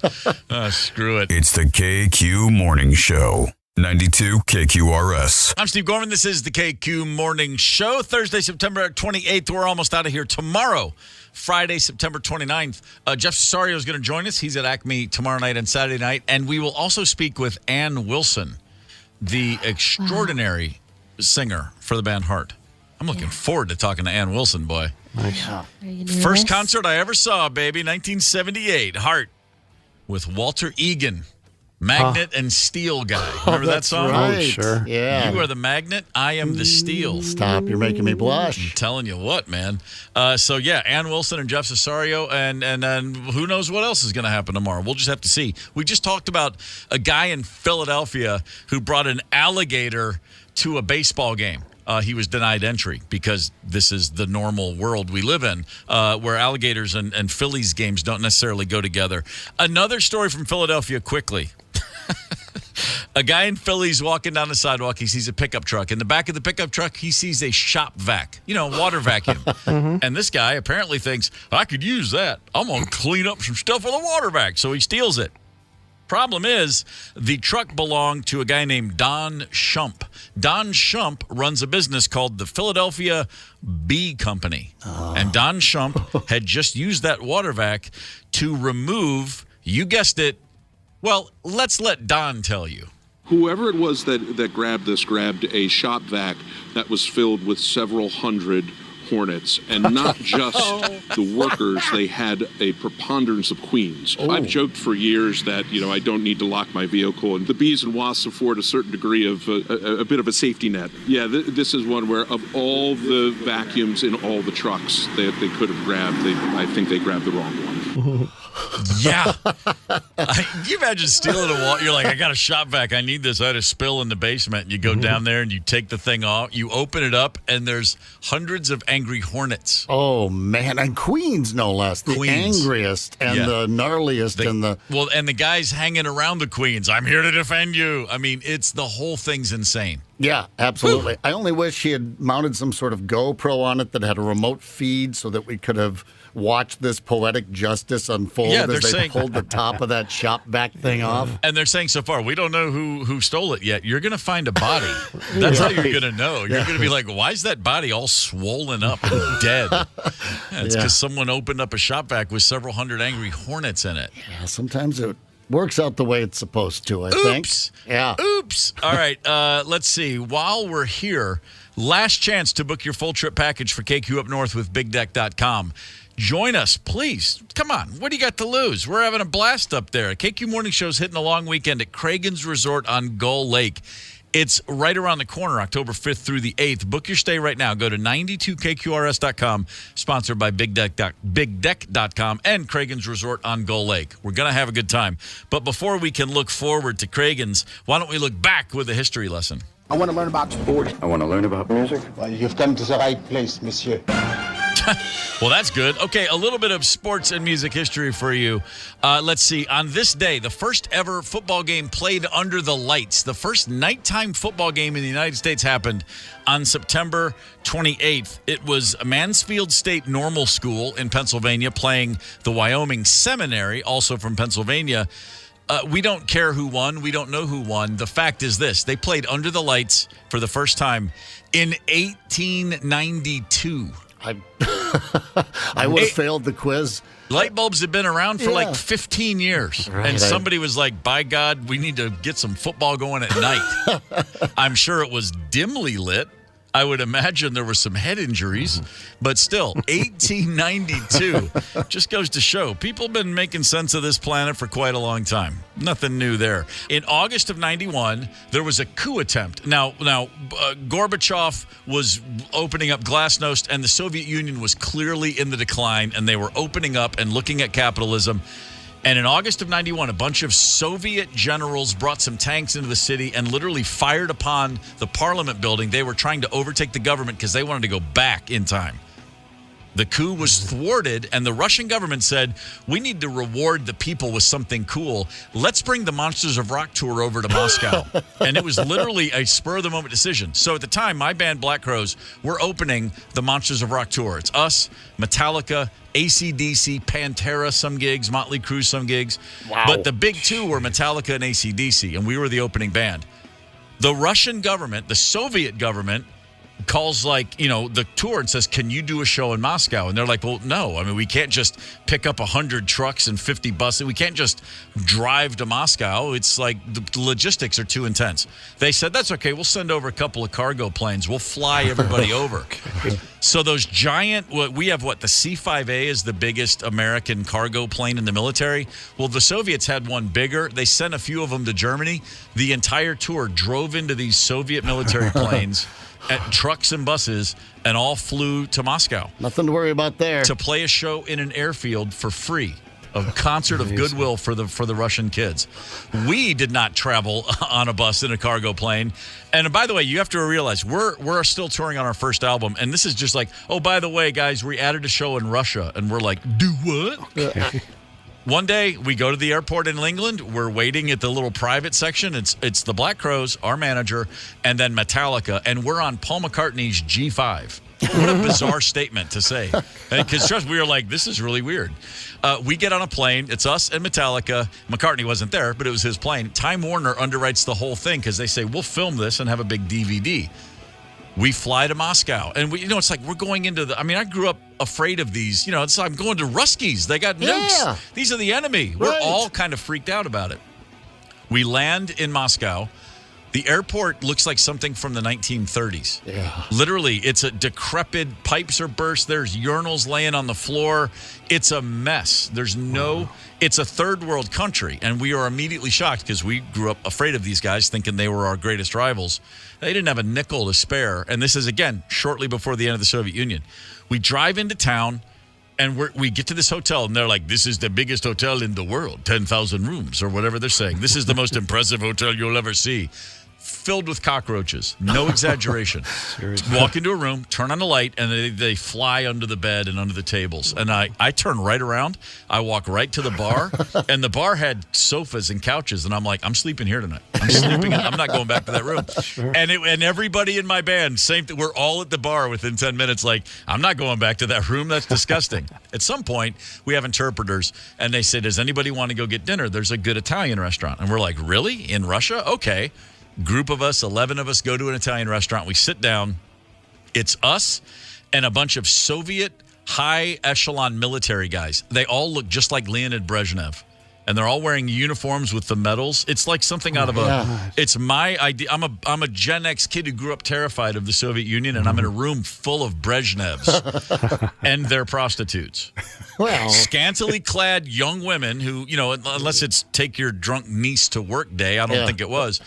Screw it. It's the KQ Morning Show. 92 KQRS. I'm Steve Gorman. This is the KQ Morning Show. Thursday, September 28th. We're almost out of here tomorrow. Friday, September 29th. Jeff Cesario is going to join us. He's at Acme tomorrow night and Saturday night. And we will also speak with Ann Wilson, the extraordinary singer for the band Heart. I'm looking forward to talking to Ann Wilson, boy. Nice. Are you nervous? First concert I ever saw, baby, 1978. Heart with Walter Egan. Magnet and Steel Guy. Remember that song? Right. Oh, sure. Yeah. You are the magnet, I am the steel. Stop, you're making me blush. I'm telling you what, man. So, yeah, Ann Wilson and Jeff Cesario, and who knows what else is going to happen tomorrow. We'll just have to see. We just talked about a guy in Philadelphia who brought an alligator to a baseball game. He was denied entry because this is the normal world we live in, where alligators and Phillies games don't necessarily go together. Another story from Philadelphia quickly. A guy in Philly's walking down the sidewalk. He sees a pickup truck. In the back of the pickup truck, he sees a shop vac, water vacuum. And this guy apparently thinks, I could use that. I'm going to clean up some stuff with a water vac. So he steals it. Problem is, the truck belonged to a guy named Don Shump. Don Shump runs a business called the Philadelphia Bee Company. And Don Shump had just used that water vac to remove, you guessed it, well, let's let Don tell you. Whoever it was that grabbed a shop vac that was filled with several hundred hornets, and not just the workers. They had a preponderance of queens. I've joked for years that I don't need to lock my vehicle, and the bees and wasps afford a certain degree of a bit of a safety net. Yeah, this is one where of all the vacuums in all the trucks that they could have grabbed, I think they grabbed the wrong one. Yeah. Can you imagine stealing a wall? You're like, I got a shop vac. I need this. I had a spill in the basement. And you go down there and you take the thing off. You open it up and there's hundreds of angry hornets. Oh, man. And queens, no less. The angriest and the gnarliest. And the guys hanging around the queens. I'm here to defend you. I mean, the whole thing's insane. Yeah, absolutely. Whew. I only wish he had mounted some sort of GoPro on it that had a remote feed so that we could have watched this poetic justice unfold as they pulled the top of that shop vac thing off. And they're saying so far, we don't know who stole it yet. You're going to find a body. That's how you're going to know. You're going to be like, why is that body all swollen up and dead? It's because someone opened up a shop vac with several hundred angry hornets in it. Yeah, sometimes it works out the way it's supposed to, I think. Yeah. Oops. All right. Let's see. While we're here, last chance to book your full trip package for KQ Up North with BigDeck.com. Join us, please. Come on. What do you got to lose? We're having a blast up there. KQ Morning Show's hitting a long weekend at Cragen's Resort on Gull Lake. It's right around the corner, October 5th through the 8th. Book your stay right now. Go to 92kqrs.com, sponsored by BigDeck.com and Cragen's Resort on Gull Lake. We're going to have a good time. But before we can look forward to Cragen's, why don't we look back with a history lesson? I want to learn about sports. I want to learn about music. Well, you've come to the right place, monsieur. Well, that's good. Okay, a little bit of sports and music history for you. Let's see. On this day, the first ever football game played under the lights. The first nighttime football game in the United States happened on September 28th. It was Mansfield State Normal School in Pennsylvania playing the Wyoming Seminary, also from Pennsylvania. We don't care who won. We don't know who won. The fact is this. They played under the lights for the first time in 1892. I would have failed the quiz. Light bulbs have been around for like 15 years. Right, and somebody was like, by God, we need to get some football going at night. I'm sure it was dimly lit. I would imagine there were some head injuries, but still, 1892 just goes to show people have been making sense of this planet for quite a long time. Nothing new there. In August of 91, there was a coup attempt. Now, Gorbachev was opening up glasnost, and the Soviet Union was clearly in the decline, and they were opening up and looking at capitalism. And in August of 91, a bunch of Soviet generals brought some tanks into the city and literally fired upon the parliament building. They were trying to overtake the government because they wanted to go back in time. The coup was thwarted, and the Russian government said, we need to reward the people with something cool. Let's bring the Monsters of Rock tour over to Moscow. And it was literally a spur-of-the-moment decision. So at the time, my band, Black Crowes, we're opening the Monsters of Rock tour. It's us, Metallica, AC/DC, Pantera, some gigs, Motley Crue, some gigs. Wow. But the big two were Metallica and AC/DC, and we were the opening band. The Russian government, the Soviet government, calls the tour and says, can you do a show in Moscow? And they're like, well, no. I mean, we can't just pick up 100 trucks and 50 buses. We can't just drive to Moscow. It's like the logistics are too intense. They said, that's okay. We'll send over a couple of cargo planes. We'll fly everybody over. Okay. So those giant, we have the C-5A is the biggest American cargo plane in the military. Well, the Soviets had one bigger. They sent a few of them to Germany. The entire tour drove into these Soviet military planes at trucks and buses and all flew to Moscow. Nothing to worry about there. To play a show in an airfield for free. A concert of goodwill for the Russian kids. We did not travel on a bus in a cargo plane. And by the way, you have to realize we're still touring on our first album, and this is just like, oh, by the way, guys, we added a show in Russia, and we're like, do what? Okay. One day we go to the airport in England. We're waiting at the little private section. It's the Black Crowes, our manager, and then Metallica, and we're on Paul McCartney's G5. What a bizarre statement to say. Because trust me, we were like, this is really weird. We get on a plane. It's us and Metallica. McCartney wasn't there, but it was his plane. Time Warner underwrites the whole thing because they say, we'll film this and have a big DVD. We fly to Moscow. And, it's like we're going into I grew up afraid of these. It's like I'm going to Ruskies. They got nukes. Yeah. These are the enemy. Right. We're all kind of freaked out about it. We land in Moscow. The airport looks like something from the 1930s. Yeah. Literally, it's a decrepit, pipes are burst, there's urinals laying on the floor. It's a mess. It's a third world country, and we are immediately shocked because we grew up afraid of these guys, thinking they were our greatest rivals. They didn't have a nickel to spare, and this is, again, shortly before the end of the Soviet Union. We drive into town, and we get to this hotel, and they're like, this is the biggest hotel in the world, 10,000 rooms, or whatever they're saying. This is the most impressive hotel you'll ever see. Filled with cockroaches. No exaggeration. Walk into a room, turn on the light, and they fly under the bed and under the tables. And I turn right around. I walk right to the bar, and the bar had sofas and couches. And I'm like, I'm sleeping here tonight. I'm not going back to that room. Sure. And everybody in my band, same thing. We're all at the bar within 10 minutes like, I'm not going back to that room. That's disgusting. At some point, we have interpreters, and they say, does anybody want to go get dinner? There's a good Italian restaurant. And we're like, really? In Russia? Okay. Group of us, 11 of us, go to an Italian restaurant. We sit down. It's us and a bunch of Soviet high echelon military guys. They all look just like Leonid Brezhnev. And they're all wearing uniforms with the medals. It's like something out of it's my idea. I'm a Gen X kid who grew up terrified of the Soviet Union, and I'm in a room full of Brezhnevs and their prostitutes. Well, scantily clad young women who, unless it's take your drunk niece to work day, I don't think it was.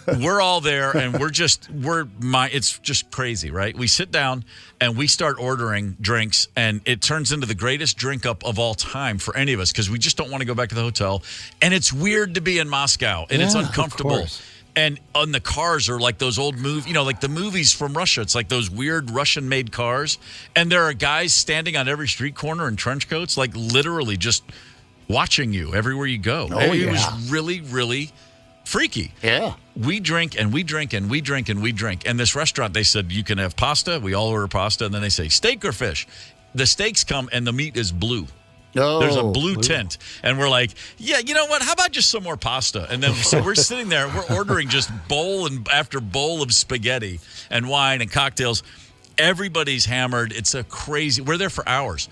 We're all there, and it's just crazy, right? We sit down and we start ordering drinks, and it turns into the greatest drink up of all time for any of us because we just don't want to go back to the hotel. And it's weird to be in Moscow, and it's uncomfortable. And on the cars are like those old movies, like the movies from Russia. It's like those weird Russian-made cars. And there are guys standing on every street corner in trench coats, like literally just watching you everywhere you go. It was really, really freaky. Yeah. We drink and we drink and we drink and we drink. And this restaurant, they said, you can have pasta. We all order pasta. And then they say, steak or fish? The steaks come and the meat is blue. Oh, there's a blue tint. And we're like, yeah, you know what? How about just some more pasta? And then so we're sitting there, we're ordering just bowl and after bowl of spaghetti and wine and cocktails. Everybody's hammered. It's we're there for hours.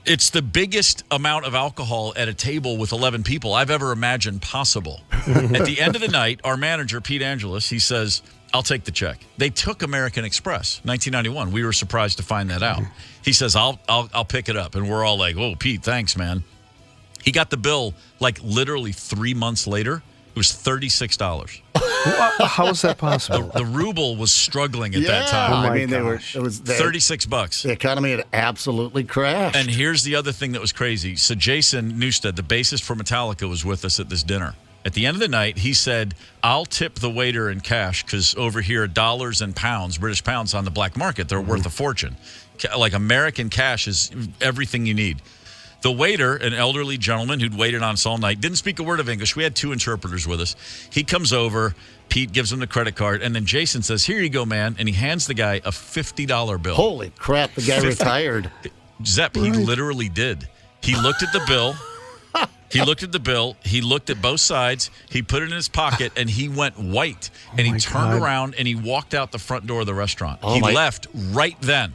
It's the biggest amount of alcohol at a table with 11 people I've ever imagined possible. At the end of the night, our manager, Pete Angelis, he says, I'll take the check. They took American Express, 1991. We were surprised to find that out. He says, I'll pick it up. And we're all like, oh, Pete, thanks, man. He got the bill like literally 3 months later. It was $36. How is that possible? The ruble was struggling at that time. It was $36. The economy had absolutely crashed. And here's the other thing that was crazy. So Jason Newsted, the bassist for Metallica, was with us at this dinner. At the end of the night, he said, I'll tip the waiter in cash because over here, dollars and pounds, British pounds on the black market, they're worth a fortune. Like American cash is everything you need. The waiter, an elderly gentleman who'd waited on us all night, didn't speak a word of English. We had 2 interpreters with us. He comes over. Pete gives him the credit card. And then Jason says, here you go, man. And he hands the guy a $50 bill. Holy crap, the guy retired. Zep, he literally did. He looked at the bill. He looked at the bill. He looked at both sides. He put it in his pocket, and he went white. And he turned around, and he walked out the front door of the restaurant. He left right then.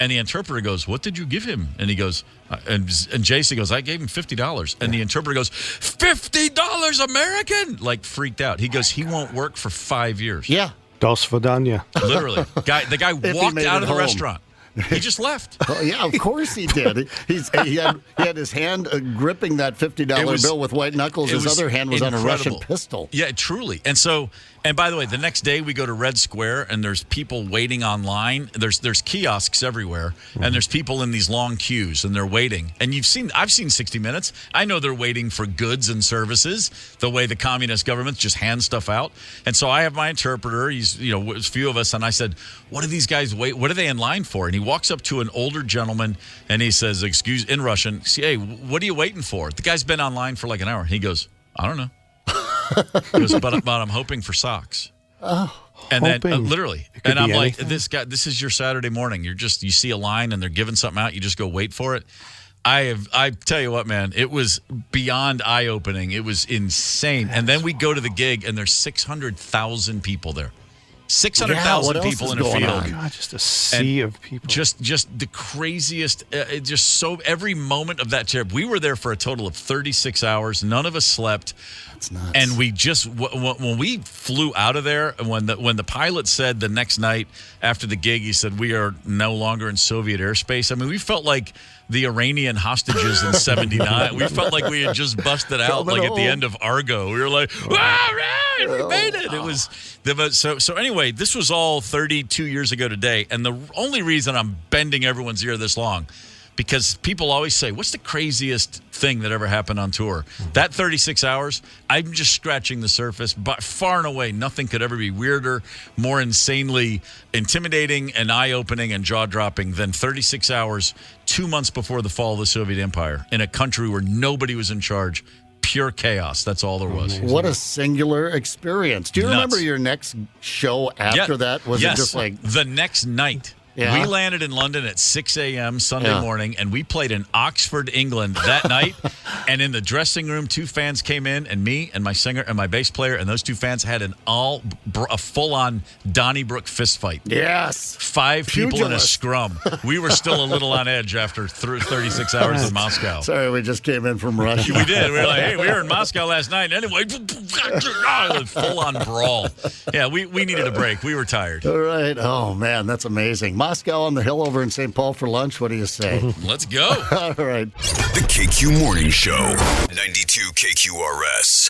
And the interpreter goes, "What did you give him?" And he goes, and Jason goes, "I gave him $50. And the interpreter goes, $50 American? Like freaked out. He goes, "He won't work for 5 years." Yeah. Dos Vidania. Literally. The guy walked out of the restaurant. He just left. Oh, yeah, of course he did. He had his hand gripping that $50 bill with white knuckles. His other hand was incredible. on a Russian pistol. Yeah, truly. And by the way, the next day we go to Red Square and there's people waiting online. There's kiosks everywhere and there's people in these long queues and they're waiting. And I've seen 60 Minutes. I know they're waiting for goods and services the way the communist governments just hand stuff out. And so I have my interpreter. He's, a few of us, and I said, "What do these guys wait? What are they in line for?" And he walks up to an older gentleman and he says, in Russian, "Hey, what are you waiting for?" The guy's been online for like an hour. He goes, "I don't know." He goes, but I'm hoping for socks. Oh, and then literally, and I'm like, "This guy, this is your Saturday morning. You see a line and they're giving something out. You just go wait for it." I tell you what, man, it was beyond eye-opening. It was insane. And then we go to the gig and there's 600,000 people there. 600,000 people in a field. God, just a sea of people. Just the craziest. Every moment of that trip. We were there for a total of 36 hours. None of us slept. That's nuts. And we just when we flew out of there, when the pilot said the next night after the gig, he said, "We are no longer in Soviet airspace." I mean, we felt like the Iranian hostages in '79. We felt like we had just busted out, like at the end of Argo. We were like, "All right, we made it." It was so. Anyway, this was all 32 years ago today, and the only reason I'm bending everyone's ear this long, because people always say, "What's the craziest thing that ever happened on tour?" That 36 hours, I'm just scratching the surface. But far and away, nothing could ever be weirder, more insanely intimidating and eye-opening and jaw-dropping than 36 hours 2 months before the fall of the Soviet Empire in a country where nobody was in charge. Pure chaos. That's all there was. What a singular experience. Do you remember your next show after that? Was it just like the next night? Yeah. We landed in London at 6 a.m. Sunday morning, and we played in Oxford, England that night. And in the dressing room, 2 fans came in, and me and my singer and my bass player, and those 2 fans had a full-on Donnybrook fist fight. Yes. 5 people in a scrum. We were still a little on edge after 36 hours in Moscow. Sorry, we just came in from Russia. We did. We were like, "Hey, we were in Moscow last night." Anyway, full-on brawl. Yeah, we needed a break. We were tired. All right. Oh, man, that's amazing. Moscow on the hill over in St. Paul for lunch. What do you say? Let's go. All right. The KQ Morning Show, 92 KQRS.